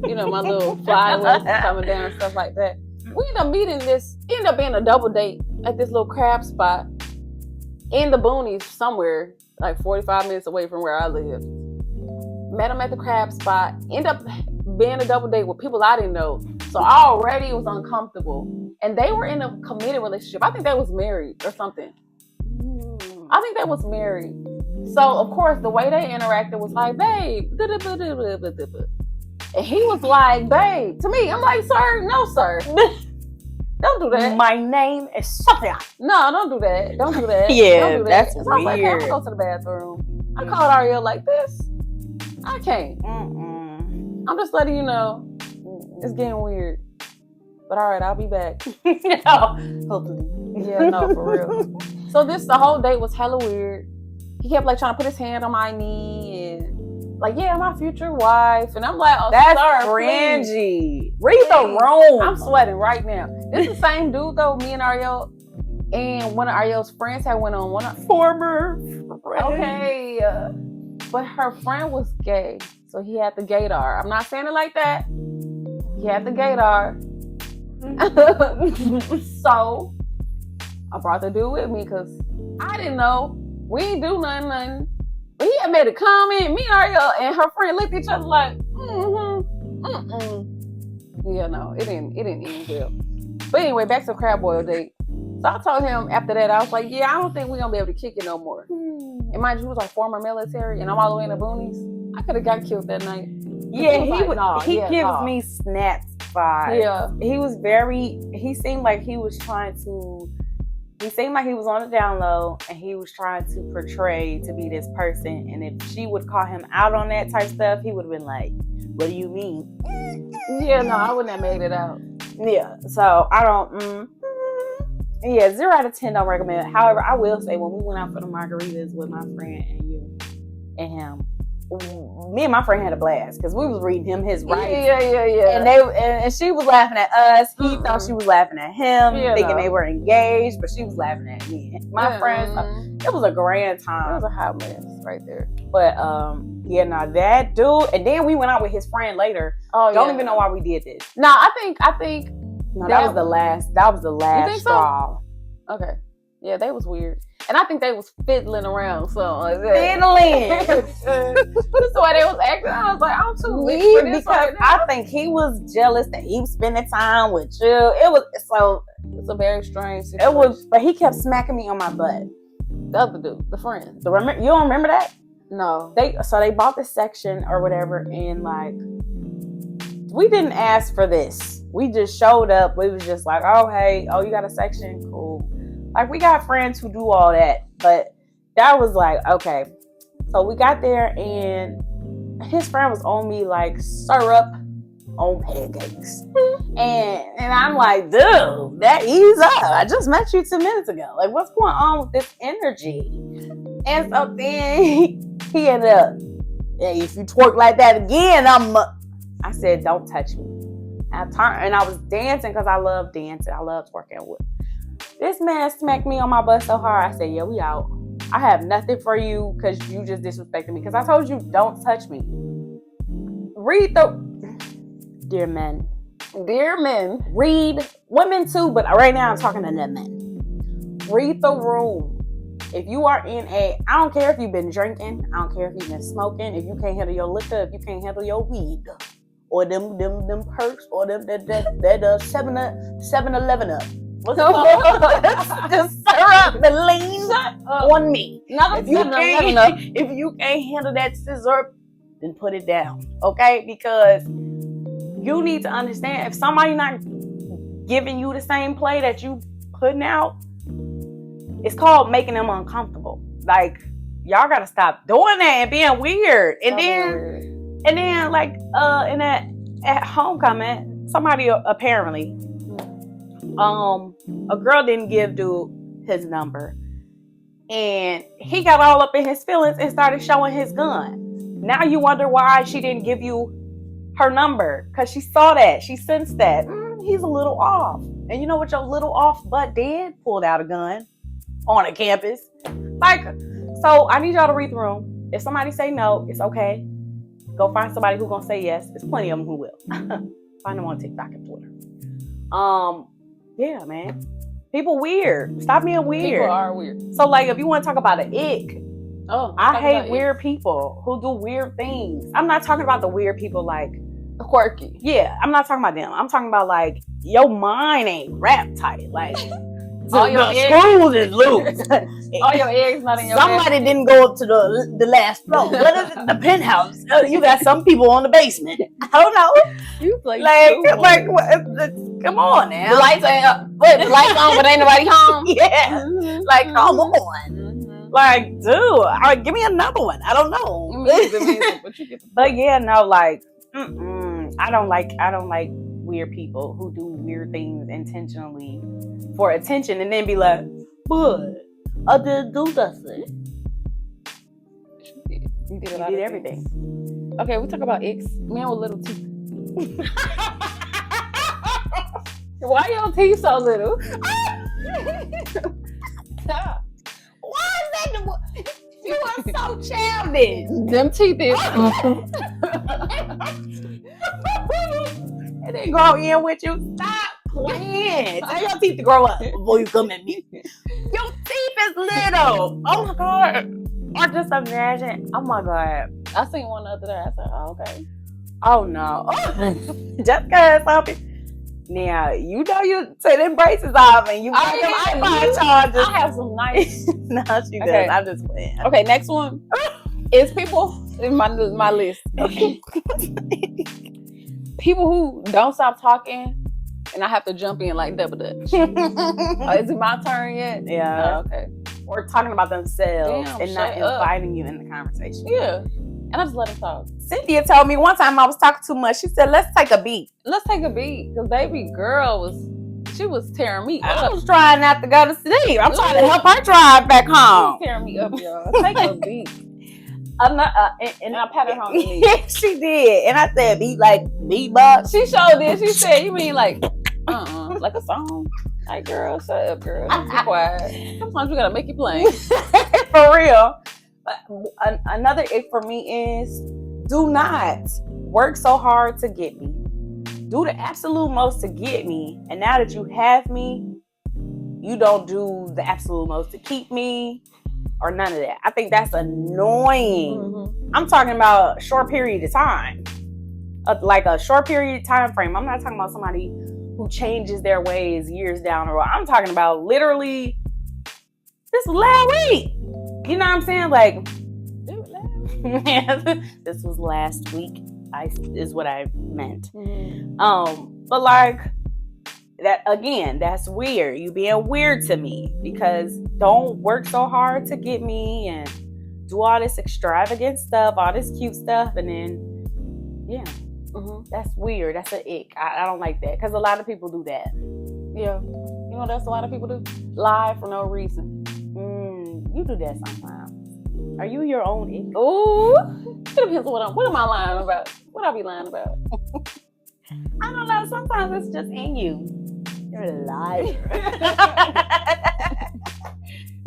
my little flowers coming down and stuff like that. We ended up being a double date at this little crab spot in the boonies somewhere, like 45 minutes away from where I lived. Met him at the crab spot, ended up being a double date with people I didn't know. So already it was uncomfortable. And they were in a committed relationship. I think they was married or something. I think they was married. So, of course, the way they interacted was like, babe. And he was like, babe, to me. I'm like, sir, no, sir. Don't do that. My name is Sophia. No, don't do that. Don't do that. Yeah, don't do that. That's weird. I was like, hey, I'm going to go to the bathroom. I called Arie like this. I can't. I'm just letting you know. It's getting weird. But all right, I'll be back. Hopefully. Yeah, no, for real. So the whole date was hella weird. He kept like trying to put his hand on my knee and like, yeah, my future wife. And I'm like, oh, that's sir, cringy. Please. Read the room. I'm sweating right now. This is the same dude though, me and Ariel. And one of Ariel's friends had went on former friend. Okay. But her friend was gay. So he had the gaydar. I'm not saying it like that. He had the gaydar. So I brought the dude with me because I didn't know. We ain't do nothing. But he had made a comment. Me and Ariel and her friend looked at each other like, Yeah, no, it didn't end well. But anyway, back to crab boil date. So I told him after that, I was like, yeah, I don't think we're gonna be able to kick it no more. And mind you, he was like former military, and I'm all the way in the boonies. I could have got killed that night. Yeah, he gives me snaps vibes. Yeah. He seemed like he was on the down low, and he was trying to portray to be this person. And if she would call him out on that type stuff, he would have been like, what do you mean? Yeah, no, I wouldn't have made it out. Yeah, so I don't, 0 out of 10 don't recommend it. However, I will say when we went out for the margaritas with my friend and you and him, me and my friend had a blast because we was reading him his rights. Yeah. And she was laughing at us. He thought she was laughing at him, thinking they were engaged, but she was laughing at me. My friends, it was a grand time. It was a hot mess right there. But that dude. And then we went out with his friend later. Don't even know why we did this. No, I think. No, that was the last. That was the last you think straw. So? Okay. Yeah, they was weird. And I think they was fiddling around. Fiddling. That's the way they was acting. I was like, I'm too weak for this because I think he was jealous that he was spending time with you. It's a very strange situation. But he kept smacking me on my butt. The other dude, the friend. You don't remember that? No. They bought this section or whatever, and like we didn't ask for this. We just showed up. We was just like, oh hey, you got a section, cool. Like, we got friends who do all that, but that was like, okay. So we got there, and his friend was on me like syrup on pancakes. And I'm like, dude, that ease up. I just met you 2 minutes ago. Like, what's going on with this energy? And so then he ended up, hey, if you twerk like that again, I said, don't touch me. I turned, and I was dancing because I love dancing. I love twerking with. This man smacked me on my butt so hard. I said, yeah, we out. I have nothing for you because you just disrespected me. Because I told you, don't touch me. Dear men. Read women too, but right now I'm talking to the men. Read the room. If you are I don't care if you've been drinking. I don't care if you've been smoking. If you can't handle your liquor. If you can't handle your weed. Or them perks. Or them that 7-Eleven up. What's it called? Just stir up the lean on me. If you can't handle that scissor, then put it down. Okay? Because you need to understand, if somebody not giving you the same play that you putting out, it's called making them uncomfortable. Like, y'all gotta stop doing that and being weird. And then like in that at homecoming, somebody apparently a girl didn't give dude his number, and he got all up in his feelings and started showing his gun. Now you wonder why she didn't give you her number, because she saw that, she sensed that he's a little off. And you know what your little off butt did? Pulled out a gun on a campus. Like, so I need y'all to read the room. If somebody say no, it's okay. Go find somebody who's gonna say yes. There's plenty of them who will. Find them on TikTok and Twitter. Yeah, man. People weird. Stop being weird. People are weird. So, like, if you want to talk about an ick, I hate weird ick. People who do weird things. I'm not talking about the weird people like quirky. Yeah, I'm not talking about them. I'm talking about like your mind ain't wrapped tight. Like all your screws is loose. All your eggs not in your Somebody didn't go up to the last floor. What is it? The penthouse. You got some people on the basement. I don't know. You like come on now. The lights ain't up. Wait, the lights on, but ain't nobody home. Yeah. Like, come on. Like, dude, give me another one. I don't know. But yeah, no, like, I don't like weird people who do weird things intentionally for attention and then be like, "But I didn't do nothing." You did everything. Okay, we talk about X, men with little teeth. Why your teeth so little? Why is that? You are so childish. Them teeth is. It didn't grow in with you. Stop playing. Tell your teeth to grow up before you come at me. Your teeth is little. Oh my god. Or just imagine. Oh my god. I seen one the other day. I said, "Oh, okay." Oh no. Just cause something. Now you know you take them braces off and you got them iPod chargers. I have some nice. No, she does. Okay. I'm just playing. Okay, next one is people in my list. Okay. People who don't stop talking, and I have to jump in like double dutch. Is it my turn yet? Yeah. Oh, okay. Or talking about themselves and not inviting you in the conversation. Yeah. And I just let them talk. Cynthia told me one time I was talking too much. She said, "Let's take a beat." Let's take a beat. Because baby girl was tearing me up. I was trying not to go to sleep. I'm trying to help her drive back home. She was tearing me up, y'all. Take a beat. And I patted her on the knee. Yeah, she did. And I said, beatbox. She showed this. She said, "You mean like, like a song?" Like, girl, shut up, girl. Be quiet. Sometimes you gotta make it plain. For real. Another ick for me is do not work so hard to get me. Do the absolute most to get me. And now that you have me, you don't do the absolute most to keep me or none of that. I think that's annoying. Mm-hmm. I'm talking about a short period of time. Like a short period of time frame. I'm not talking about somebody who changes their ways years down the road. I'm talking about literally this last week. You know what I'm saying? Like, this was last week. Is what I meant. Mm-hmm. But like that again, that's weird. You being weird to me because don't work so hard to get me and do all this extravagant stuff, all this cute stuff, and then that's weird. That's an ick. I don't like that because a lot of people do that. Yeah, you know that's a lot of people do. Lie for no reason. You do that sometimes. Are you your own ick? Ooh, it depends on what am I lying about? What I be lying about? I don't know. Sometimes it's just in you. You're a liar.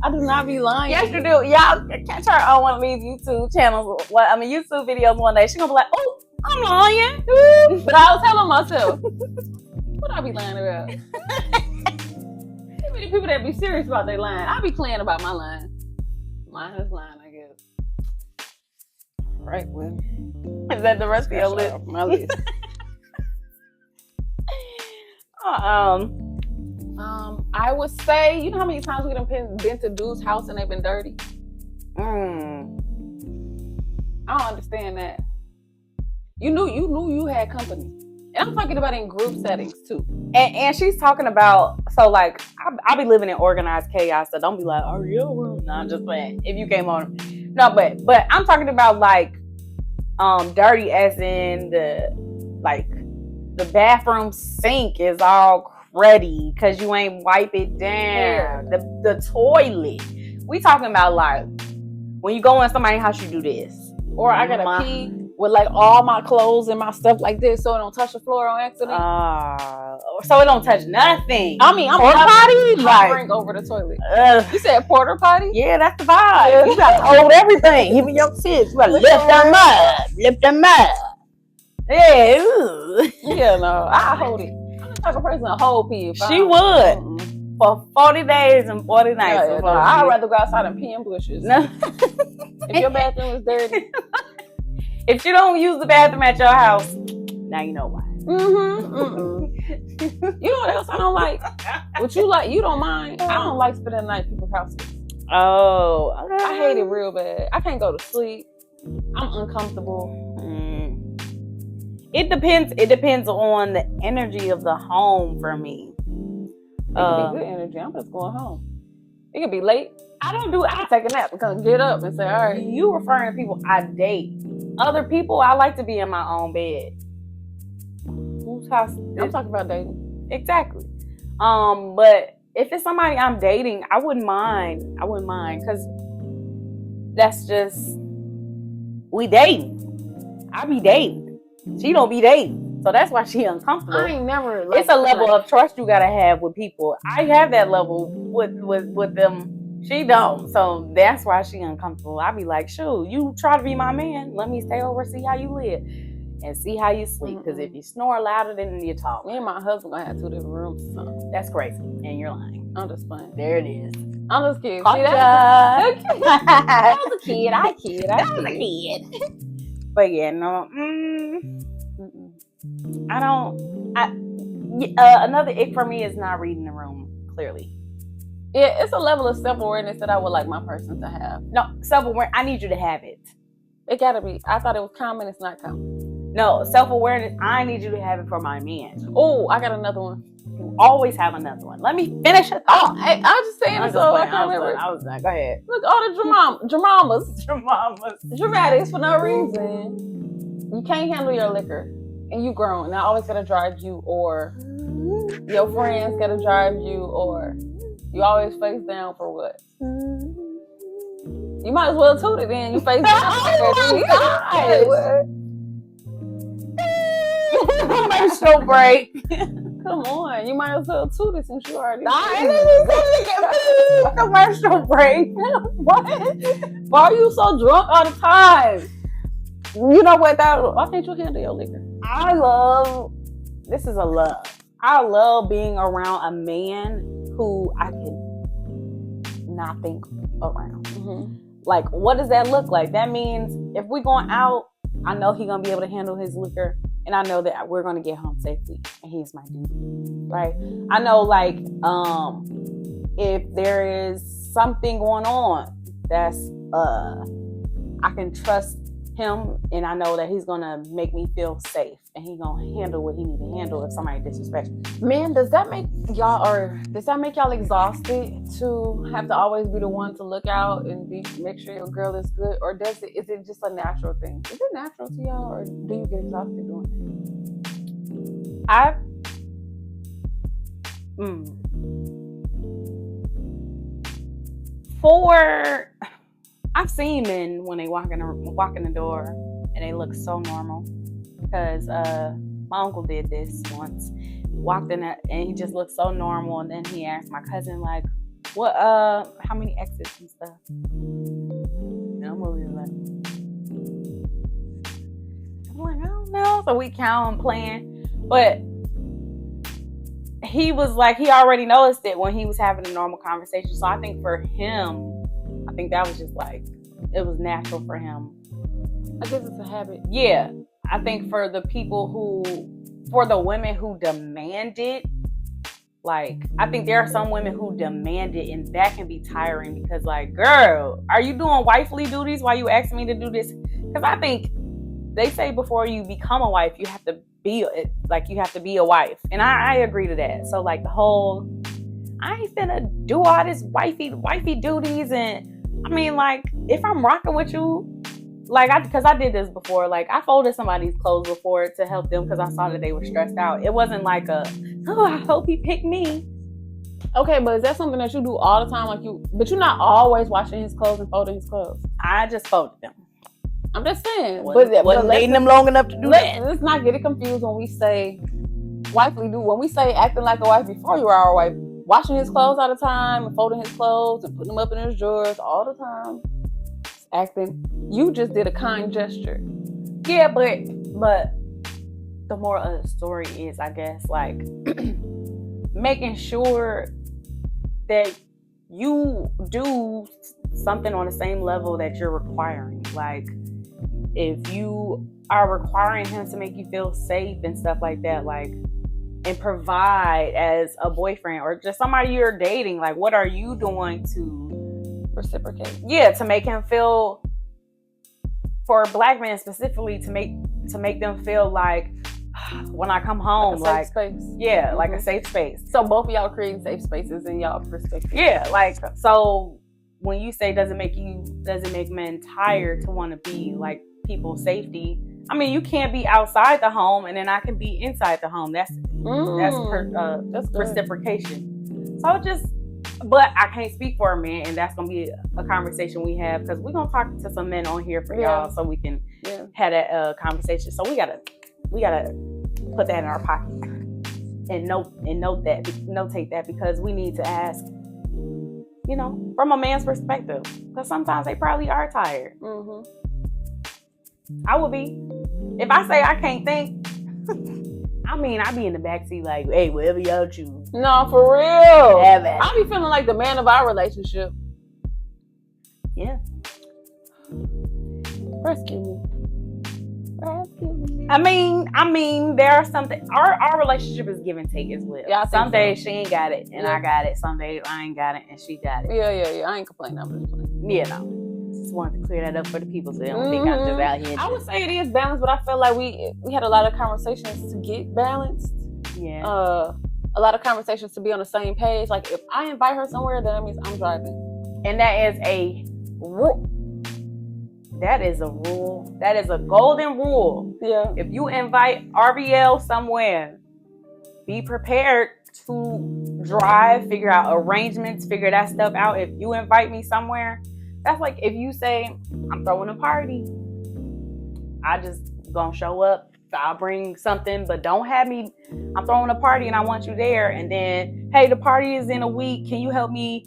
I do not be lying. Yes, you do. Y'all catch her on one of these YouTube channels. YouTube videos one day. She's gonna be like, "Oh, I'm lying." But I was telling myself, what I be lying about? Too many people that be serious about their lying. I be playing about my lying. Mine is lying, I guess. Right, well. Is that the rest of your list? My list. I would say, you know how many times we done been to dude's house and they've been dirty? I don't understand that. You knew you had company. And I'm talking about in group settings too. And she's talking about, so like, I be living in organized chaos, so don't be like, "Are you rude?" No, I'm just playing. If you came on, no, but I'm talking about like, dirty as in the bathroom sink is all cruddy because you ain't wipe it down. Yeah. The toilet. We talking about like when you go in somebody's house, you do this. Or I gotta pee with like all my clothes and my stuff like this so it don't touch the floor on accident. So it don't touch nothing. I mean, I'm porta potty, like bring over the toilet. You said porta potty? Yeah, that's the vibe. Yeah. You gotta hold everything. Even your tits. You gotta lift them up. Yeah. Yeah, no, I hold it. I'm the type of person to hold pee. She would. For 40 days and 40 nights. Yeah, I'd rather go outside and pee in bushes. No. If your bathroom is dirty. If you don't use the bathroom at your house, now you know why. You know what else I don't like? What you like, you don't mind. I don't like spending the night at people's houses. Oh. Okay. I hate it real bad. I can't go to sleep. I'm uncomfortable. It depends on the energy of the home for me. It could be good energy. I'm just going home. It could be late. I take a nap and come get up and say, all right. You referring to people I date. other people, I like to be in my own bed. Whose house? I'm talking about dating. Exactly. But if it's somebody I'm dating, I wouldn't mind because that's just, we dating. I be dating. She don't be dating. So that's why she uncomfortable. I ain't never. It's a level of trust you gotta have with people. I have that level with them. She don't. So that's why she uncomfortable. I be like, shoot, you try to be my man. Let me stay over, see how you live. And see how you sleep. Because if you snore louder than you talk. Me and my husband gonna have 2 different rooms. So. That's crazy. And you're lying. I'm just playing. There it is. I'm just kidding. See, that was a kid. I kid. But yeah, no. I don't. Another ick for me is not reading the room clearly. Yeah, it's a level of self-awareness that I would like my person to have. No, self-awareness. I need you to have it. It gotta be. I thought it was common. It's not common. No, self-awareness. I need you to have it for my man. Oh, I got another one. You always have another one. Let me finish it. I was just saying it, so I can't remember. I was done. Go ahead. Look, all the dramatics for no reason. You can't handle your liquor, and you grown. And I always gotta drive you, or your friends gotta drive you, or you always face down for what? You might as well toot it in. You face down. Commercial break. Come on, you might as well toot it since you already. Commercial break. What? Why are you so drunk all the time? You know what? Why can't you handle your liquor? This is a love. I love being around a man who I can not think around. Mm-hmm. Like, what does that look like? That means if we're going out, I know he's gonna be able to handle his liquor. And I know that we're gonna get home safely, and he's my dude, right? I know, like, if there is something going on, that's I can trust him, and I know that he's gonna make me feel safe, and he's gonna handle what he needs to handle if somebody disrespects me. Man, does that make y'all exhausted to have to always be the one to look out and make sure your girl is good, or is it just a natural thing? Is it natural to y'all, or do you get exhausted doing it? I've seen men when they walk in the door and they look so normal, because my uncle did this once. Walked in and he just looked so normal, and then he asked my cousin, like, what how many exits and stuff, and I'm like, I don't know. So we count and plan, but he was like, he already noticed it when he was having a normal conversation. So I think for him, that was just like, it was natural for him. I guess it's a habit. Yeah. I think for the women who demand it, like, I think there are some women who demand it, and that can be tiring, because, like, girl, are you doing wifely duties while you asking me to do this? Because I think they say before you become a wife, you have to be a wife. And I agree to that. So, like, the whole, I ain't finna do all this wifey duties. And I mean, like, if I'm rocking with you, like, because I did this before, like, I folded somebody's clothes before to help them because I saw that they were stressed out. It wasn't like I hope he picked me. Okay, but is that something that you do all the time? But you're not always washing his clothes and folding his clothes. I just folded them. I'm just saying. Wasn't dating them long enough to do that. Let's not get it confused when we say wifely do. When we say acting like a wife before you are a wife, washing his clothes all the time and folding his clothes and putting them up in his drawers all the time. Acting, you just did a kind gesture. Yeah, but the moral of the story is, I guess, like, making sure that you do something on the same level that you're requiring. Like, if you are requiring him to make you feel safe and stuff like that, like, and provide as a boyfriend or just somebody you're dating, like, what are you doing to reciprocate? Yeah, to make him feel, for Black men specifically, to make them feel like, when I come home, like a safe space. Yeah, like a safe space. So both of y'all creating safe spaces in y'all perspective. Yeah, like, so when you say doesn't make men tired to want to be like people's safety. I mean, you can't be outside the home and then I can be inside the home. That's reciprocation. So but I can't speak for a man, and that's gonna be a conversation we have because we're gonna talk to some men on here for y'all, so we can have that conversation. So we gotta put that in our pocket and notate that because we need to ask, from a man's perspective, because sometimes they probably are tired. Mm-hmm. I would be. If I say I can't think, I mean, I be in the backseat like, hey, whatever y'all choose. No, for real. I be feeling like the man of our relationship. Yeah. Rescue me. I mean, there are something. Our relationship is give and take as well. Yeah, some days she ain't got it, and I got it. Some days I ain't got it, and she got it. Yeah. I ain't complaining. I'm just playing. Yeah, no. Just wanted to clear that up for the people so they don't think I'm just out here. I would say it is balanced, but I feel like we had a lot of conversations to get balanced. Yeah. A lot of conversations to be on the same page. Like if I invite her somewhere, then that means I'm driving. And that is a rule. That is a rule. That is a golden rule. Yeah. If you invite RBL somewhere, be prepared to drive, figure out arrangements, figure that stuff out. If you invite me somewhere, that's like if you say, I'm throwing a party. I just gonna show up. I'll bring something, but don't have me. I'm throwing a party and I want you there. And then, hey, the party is in a week. Can you help me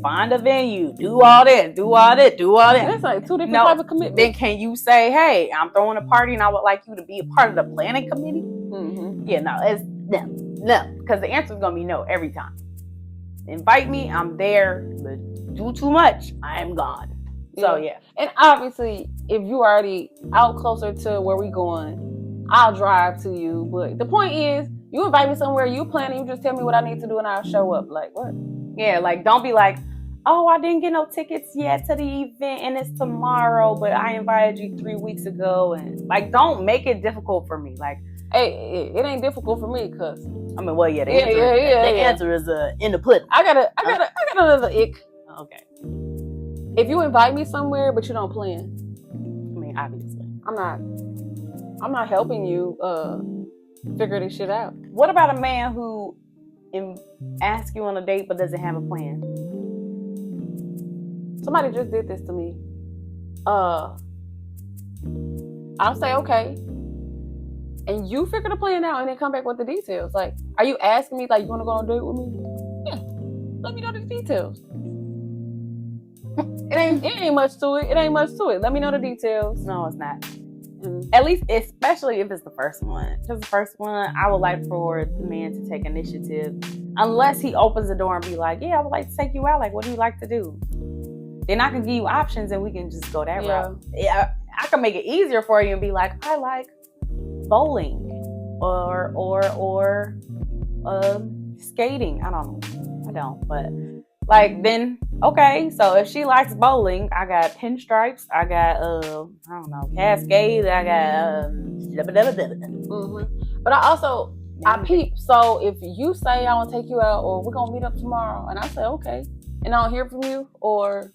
find a venue? Do all that. That's like two different types of commitments. Then can you say, hey, I'm throwing a party and I would like you to be a part of the planning committee? Mm-hmm. Yeah, no, it's no. Because the answer is going to be no every time. Invite me, I'm there. But do too much, I am gone. So, yeah. And obviously, if you already out closer to where we going, I'll drive to you. But the point is, you invite me somewhere, you planning, you just tell me what I need to do and I'll show up. Like, what? Yeah, like, don't be like, oh, I didn't get no tickets yet to the event and it's tomorrow, but I invited you 3 weeks ago. And, like, don't make it difficult for me. Like, hey, it ain't difficult for me because, I mean, well, yeah, the answer is in the pudding. I got another ick. Okay. If you invite me somewhere, but you don't plan. I mean, obviously. I'm not helping you figure this shit out. What about a man who asks you on a date but doesn't have a plan? Somebody just did this to me. I'll say okay, and you figure the plan out, and then come back with the details. Like, are you asking me like you want to go on a date with me? Yeah, let me know the details. It ain't much to it. Let me know the details. No, it's not. At least, especially if it's the first one. Because the first one, I would like for the man to take initiative. Unless he opens the door and be like, yeah, I would like to take you out. Like, what do you like to do? Then I can give you options and we can just go that route. Yeah, I can make it easier for you and be like, I like bowling or skating. I don't. But like then, okay. So if she likes bowling, I got pinstripes. I got cascade. I got But I peep. So if you say I want to take you out, or we're gonna meet up tomorrow, and I say okay, and I don't hear from you, or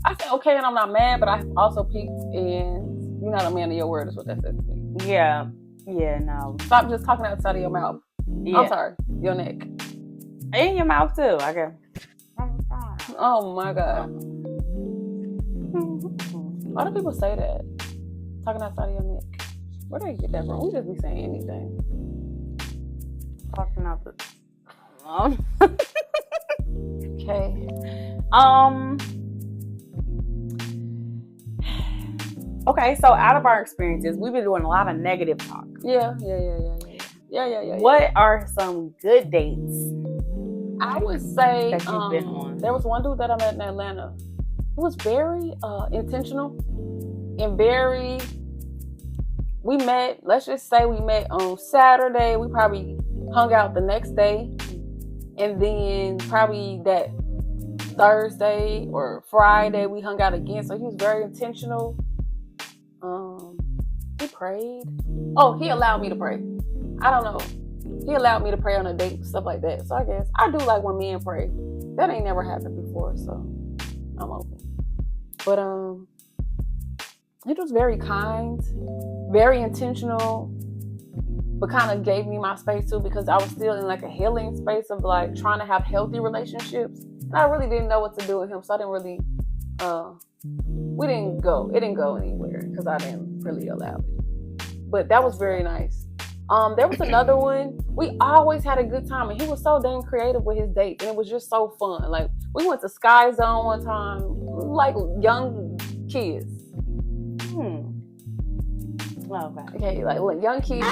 I say okay, and I'm not mad, but I also peeped, and you're not a man of your word, is what that says to me. Yeah, no. Stop just talking outside of your mouth. Yeah. I'm sorry, your neck. In your mouth too. I guess. Oh my God. Why do people say that? Talking outside of your neck. Where do they get that from? We just be saying anything. Talking out the... Okay. Okay, so out of our experiences, we've been doing a lot of negative talk. Yeah. What are some good dates? I would say that you've been on. There was one dude that I met in Atlanta. He was very intentional and very. We met. Let's just say we met on Saturday. We probably hung out the next day, and then probably that Thursday or Friday we hung out again. So he was very intentional. He prayed. Oh, he allowed me to pray. I don't know. He allowed me to pray on a date, stuff like that. So I guess I do like when men pray. That ain't never happened before, so I'm open. But he was very kind, very intentional, but kind of gave me my space too, because I was still in like a healing space of like trying to have healthy relationships, and I really didn't know what to do with him, so I didn't really it didn't go anywhere because I didn't really allow it. But that was very nice. There was another one. We always had a good time, and he was so dang creative with his dates, and it was just so fun. Like, we went to Sky Zone one time, like young kids. Okay, like young kids.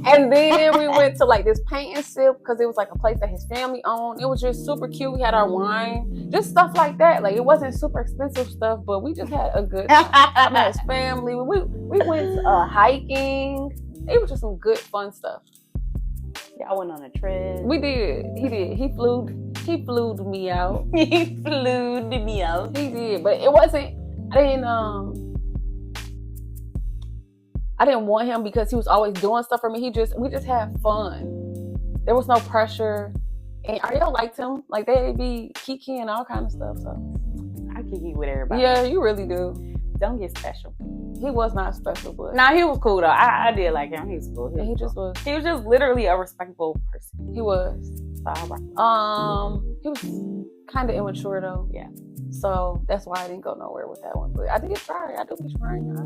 And then we went to like this paint and sip because it was like a place that his family owned. It was just super cute. We had our wine, just stuff like that. Like, it wasn't super expensive stuff, but we just had a good time. I met his family. We went hiking. It was just some good fun stuff. Y'all went on a trip. We did. He did. He flew me out. He flew me out. He did, but it wasn't. I didn't want him because he was always doing stuff for me. We just had fun. There was no pressure. And Ariel liked him. Like, they be kiki and all kind of stuff. So I kiki with everybody. Yeah, you really do. Don't get special. He was not special, but he was cool though. I did like him. He was cool. He was just literally a respectable person. He was. So, right. He was kind of immature though. Yeah. So that's why I didn't go nowhere with that one. But I did try. I do be trying.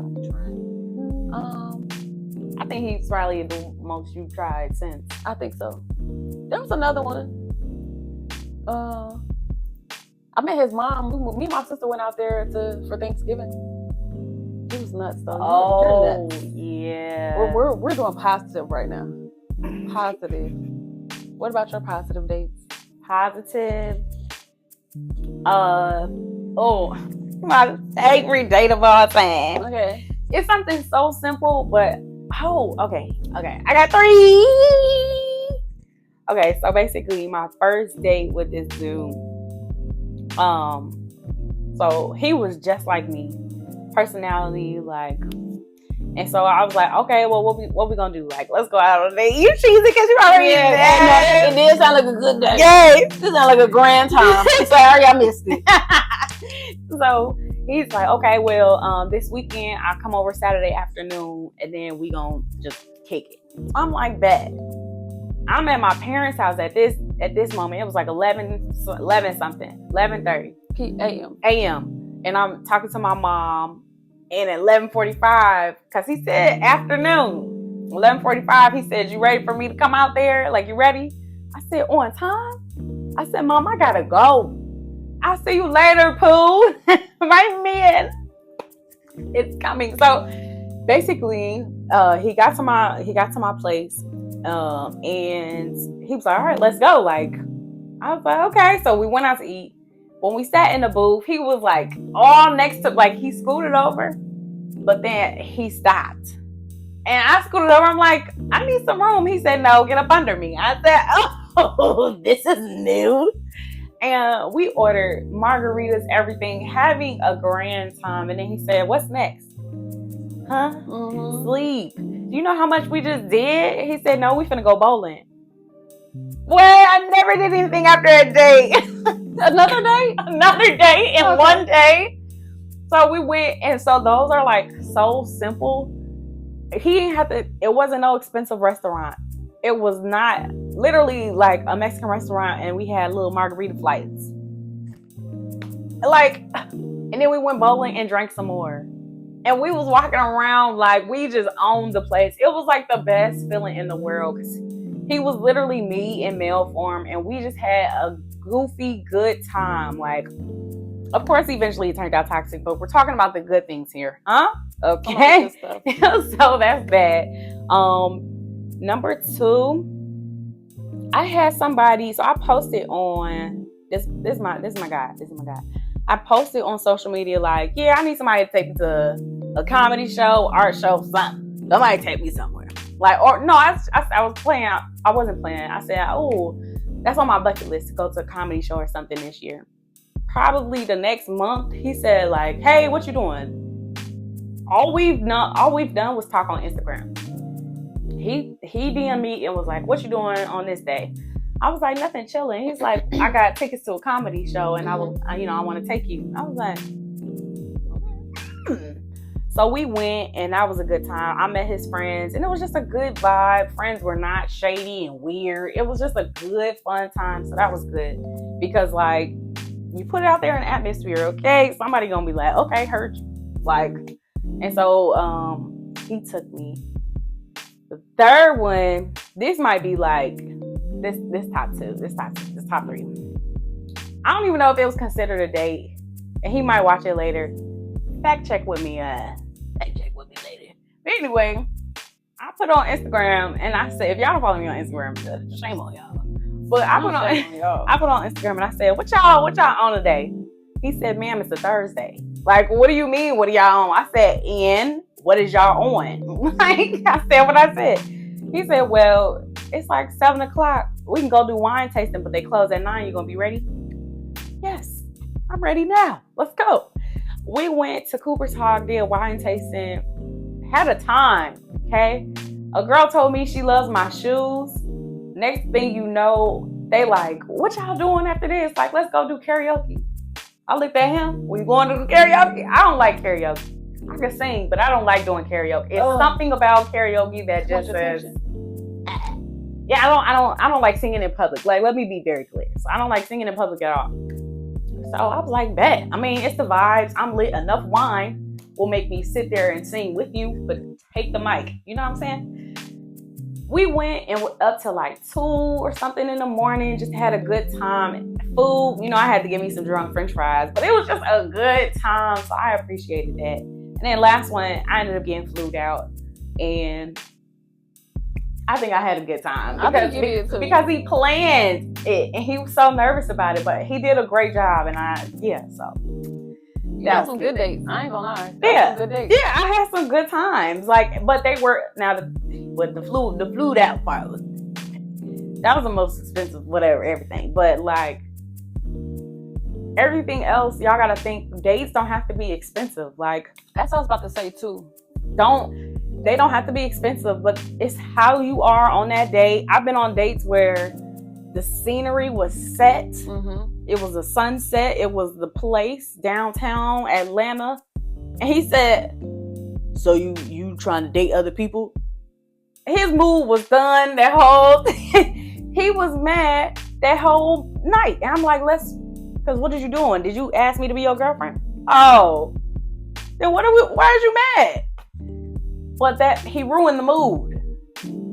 I think he's probably the most you tried since. I think so. There was another one. I met his mom. Me and my sister went out there for Thanksgiving. He was nuts though. Oh, nuts. Yeah. We're doing positive right now. Positive. What about your positive dates? Positive. My favorite date of all time. Okay. It's something so simple, but okay. I got 3. Okay, so basically my first date with this dude, so he was just like me, personality, like, and so I was like, okay, well, what we gonna do? Like, let's go out on a date. You cheesy because you already it did sound like a good day. Yes. It sounded like a grand time. Sorry, I missed it. So he's like, okay, well, this weekend I'll come over Saturday afternoon and then we gonna just kick it. I'm like, bet. I'm at my parents' house at this moment. It was like 11:30 a.m. And I'm talking to my mom, and at 11:45, because he said afternoon, 11:45, he said, you ready for me to come out there? Like, you ready? I said, on time? I said, Mom, I gotta go. I'll see you later, Pooh. My man, it's coming. So basically, he got to my place, and he was like, all right, let's go. Like, I was like, okay. So we went out to eat. When we sat in the booth, he was like all next to, like, he scooted over, but then he stopped. And I scooted over. I'm like, I need some room. He said, no, get up under me. I said, oh, this is new. And we ordered margaritas, everything, having a grand time. And then he said, what's next? Huh? Mm-hmm. Sleep. Do you know how much we just did? He said, no, we finna go bowling. Well, I never did anything after a day. Another day? Another day in one day. So we went, and so those are like so simple. He didn't have to, it wasn't no expensive restaurant. It was not literally like a Mexican restaurant, and we had little margarita flights. Like, and then we went bowling and drank some more. And we was walking around like we just owned the place. It was like the best feeling in the world, because he was literally me in male form, and we just had a goofy, good time. Like, of course, eventually it turned out toxic, but we're talking about the good things here, huh? Okay. So that's bad. Number 2, I had somebody. So I posted on this is my guy. I posted on social media like, yeah, I need somebody to take me to a comedy show, art show, something. Somebody take me somewhere. Like, or no, I was playing. I wasn't playing. I said, oh, that's on my bucket list to go to a comedy show or something this year. Probably the next month, he said like, hey, what you doing? All we've done was talk on Instagram. He DM'd me and was like, what you doing on this day? I was like, nothing, chilling. He's like, I got tickets to a comedy show and I want to take you. I was like, So we went and that was a good time. I met his friends and it was just a good vibe. Friends were not shady and weird. It was just a good, fun time. So that was good because like you put it out there in the atmosphere, okay? Somebody gonna be like, okay, heard you. Like, and so he took me. The third one, this might be like this top two, this top three. I don't even know if it was considered a date, and he might watch it later. Fact check with me later. But anyway, I put on Instagram, and I said, if y'all don't follow me on Instagram, shame on y'all. But I put on Instagram, and I said, what y'all on today? He said, ma'am, it's a Thursday. Like, what do you mean? What are y'all on? I said, and what is y'all on? Like, I said what I said. He said, well, it's like 7:00. We can go do wine tasting, but they close at 9. You gonna be ready? Yes, I'm ready now. Let's go. We went to Cooper's Hawk, did wine tasting, had a time, okay? A girl told me she loves my shoes. Next thing you know, they like, what y'all doing after this? Like, let's go do karaoke. I looked at him. We going to do karaoke? I don't like karaoke. I can sing, but I don't like doing karaoke. It's something about karaoke that just says, yeah, I don't like singing in public. Like, let me be very clear. So I don't like singing in public at all. So I was like, bet. I mean, it's the vibes. I'm lit. Enough wine will make me sit there and sing with you, but take the mic. You know what I'm saying? We went and went up to like 2 or something in the morning. Just had a good time. Food, I had to give me some drunk French fries, but it was just a good time. So I appreciated that. And then last one, I ended up getting flued out, and I think I had a good time because he planned it and he was so nervous about it, but he did a great job. And so you had some good dates. I ain't gonna lie. Yeah, some good dates. Yeah, I had some good times. Like, but they were the flued out part that was the most expensive, whatever, everything. But like everything else, y'all gotta think dates don't have to be expensive. Like that's what I was about to say too. They don't have to be expensive, but it's how you are on that date. I've been on dates where the scenery was set. Mm-hmm. It was a sunset. It was the place downtown Atlanta. And he said, so you trying to date other people? His mood was done that whole thing. He was mad that whole night. And I'm like, because what did you doing? Did you ask me to be your girlfriend? Oh, then why is you mad? But that he ruined the mood.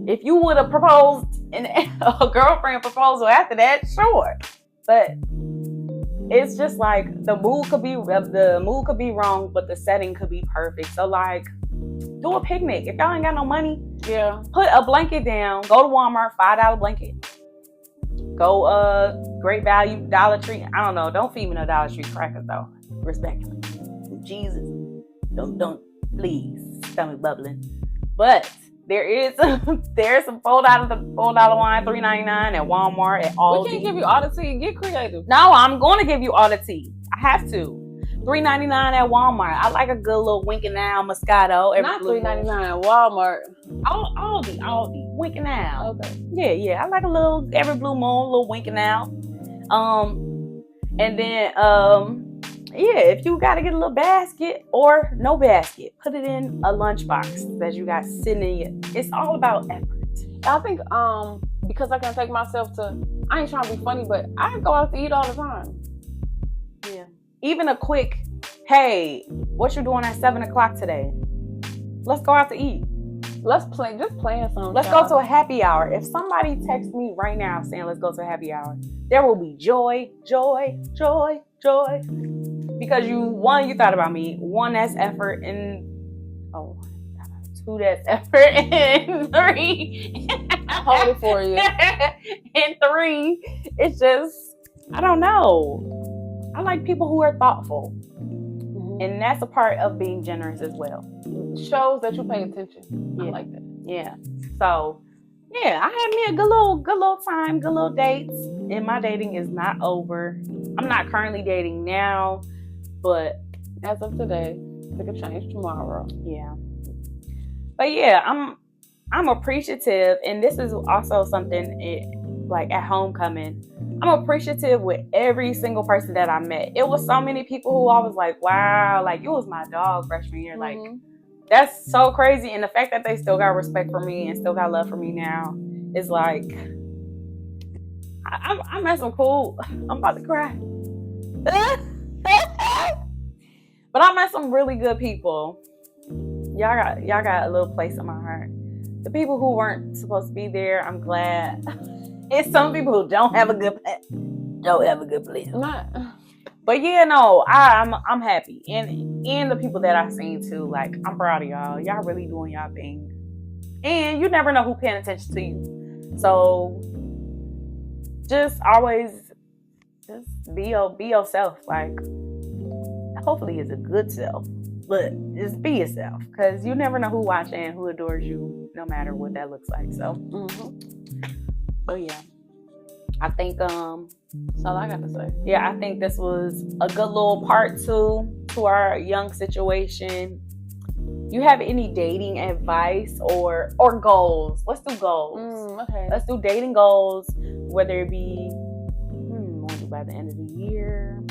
If you would have proposed a girlfriend proposal after that, sure. But it's just like the mood could be wrong, but the setting could be perfect. So like, do a picnic. If y'all ain't got no money, put a blanket down. Go to Walmart, $5 blanket. Go Great Value, Dollar Tree. I don't know. Don't feed me no Dollar Tree crackers though. Respectfully, Jesus, don't please. Stomach bubbling. But there's some $4 wine, $3.99 at Walmart, at Aldi. We can't give you all the tea. Get creative. No, I'm going to give you all the tea. I have to. $3.99 at Walmart. I like a good little winking now Moscato. Not $3.99 at Walmart. Aldi, winking now. Okay. Yeah. I like a little every blue moon, a little winking out. And then if you got to get a little basket or no basket, put it in a lunchbox that you got sitting in your. It's all about effort. I think because I can take myself to. I ain't trying to be funny, but I go out to eat all the time. Yeah. Even a quick, hey, what you doing at 7:00 today? Let's go out to eat. Let's play. Just playing something. Let's go to a happy hour. If somebody texts me right now saying let's go to a happy hour, there will be joy. Because you thought about me. 1, that's effort, and 2, that's effort, and 3, I'll hold it for you. And 3, it's just, I don't know. I like people who are thoughtful, and that's a part of being generous as well. It shows that you pay attention. Yeah. I like that. Yeah. So, yeah, I had me a good little time, good little dates, and my dating is not over. I'm not currently dating now, but as of today, it could change tomorrow. Yeah. But yeah, I'm appreciative, and this is also something like at homecoming, I'm appreciative with every single person that I met. It was so many people who I was like, wow, like, you was my dog freshman year. Like, that's so crazy. And the fact that they still got respect for me and still got love for me now is like, I met some cool, I'm about to cry. But I met some really good people. Y'all got a little place in my heart. The people who weren't supposed to be there, I'm glad. It's some people who don't have a good place. But yeah, no, I'm happy. And the people that I've seen too, like, I'm proud of y'all. Y'all really doing y'all thing. And you never know who's paying attention to you. So just always just be yourself. Like, hopefully it's a good self. But just be yourself, because you never know who watching, who adores you, no matter what that looks like. So, but yeah, I think that's all I got to say. Yeah, I think this was a good little part 2 to our young situation. You have any dating advice or goals? Let's do goals. Okay. Let's do dating goals, whether it be by the end of the year.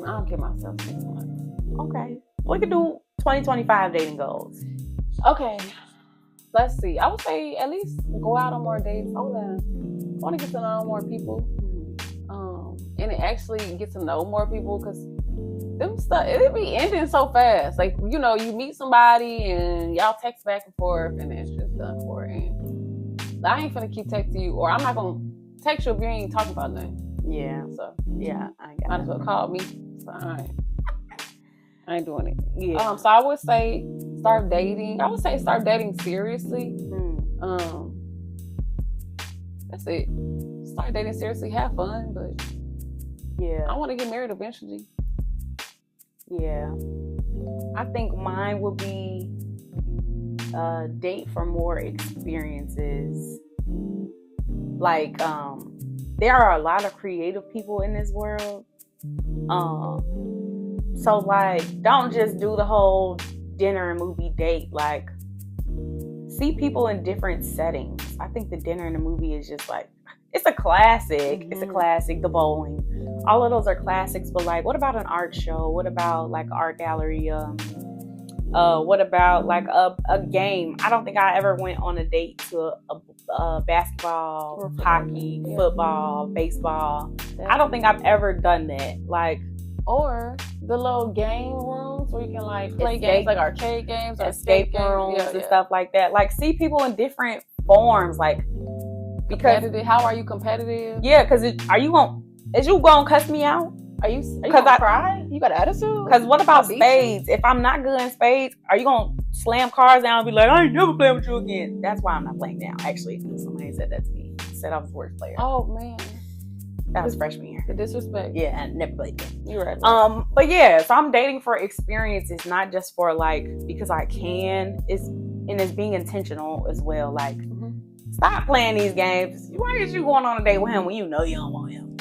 I'll give myself 6 months. Okay. We could do 2025 dating goals. Okay. Let's see. I would say at least go out on more dates. I want to get to know more people. And actually get to know more people, because them stuff, it'll be ending so fast. Like, you know, you meet somebody and y'all text back and forth and it's just done for. And I ain't finna keep texting you, or I'm not gonna text you if you ain't talking about nothing. Yeah. So yeah, I got might as well call me. So I ain't doing it. Yeah. So I would say start dating. I would say start dating seriously. That's it. Start dating seriously. Have fun, but yeah, I want to get married eventually. Yeah, I think mine would be date for more experiences. Like, there are a lot of creative people in this world. So like, don't just do the whole dinner and movie date. Like, see people in different settings. I think the dinner and the movie is just like, it's a classic. It's a classic. The bowling, all of those are classics. But like, what about an art show? What about like art gallery? What about like a game? I don't think I ever went on a date to a basketball, hockey, football, baseball. I don't think I've ever done that. Like, or the little game rooms where you can like play games, like arcade games, or escape rooms and stuff like that. Like, see people in different forms. Like, because how are you competitive? Yeah, because is you gonna cuss me out? Are you gonna cry? You got an attitude? Because what about spades? If I'm not good in spades, are you gonna slam cards down and be like, I ain't never playing with you again? That's why I'm not playing now. Actually, somebody said that to me. Said I was the worst player. Oh man, that was freshman year. The disrespect. Yeah, I never played again. You're right. But yeah, so I'm dating for experiences, not just for like because I can. It's being intentional as well. Like, stop playing these games. Why is you going on a date with him when you know you don't want him?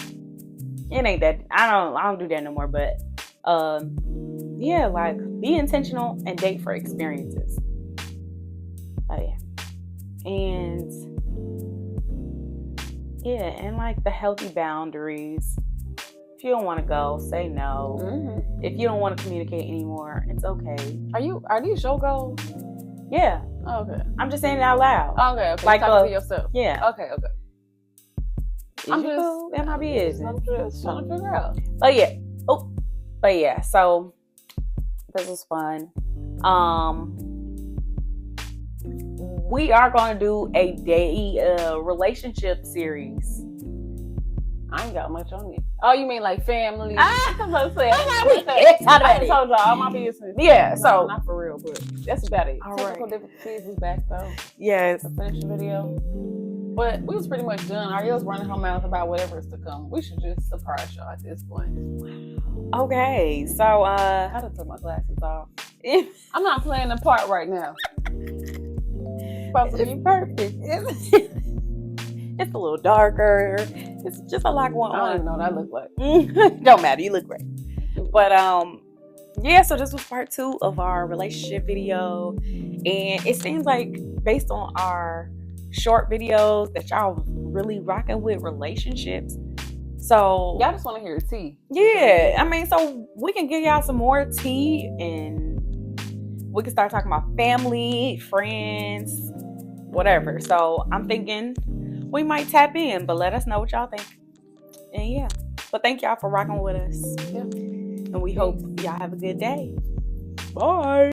It ain't that. I don't do that no more. But yeah, like, be intentional and date for experiences. Oh yeah, and like the healthy boundaries. If you don't want to go, say no. If you don't want to communicate anymore, it's okay. Are these your goals? Yeah. Oh, okay. I'm just saying it out loud. Okay. Like, talking to yourself. Yeah. Okay. I'm just that might be it. I'm just trying to figure out. But yeah. So this was fun. We are going to do a relationship series. I ain't got much on it. Oh, you mean like family? I told y'all all my business. Yeah, so not for real, but that's about it. All Technical right. difficulties is back though. Yes. To finish the video. But we was pretty much done. Arie was running her mouth about whatever is to come. We should just surprise y'all at this point. Okay, so I done took my glasses off. I'm not playing the part right now. Supposed to be perfect. It's a little darker. It's just a lot going on. I don't even know what I look like. Don't matter, you look great. But yeah, so this was part 2 of our relationship video, and it seems like based on our short videos that y'all really rocking with relationships. So y'all just want to hear tea. Yeah, I mean, so we can give y'all some more tea, and we can start talking about family, friends, whatever. So I'm thinking we might tap in, but let us know what y'all think. And yeah, but thank y'all for rocking with us. Yeah. And we hope y'all have a good day. Bye.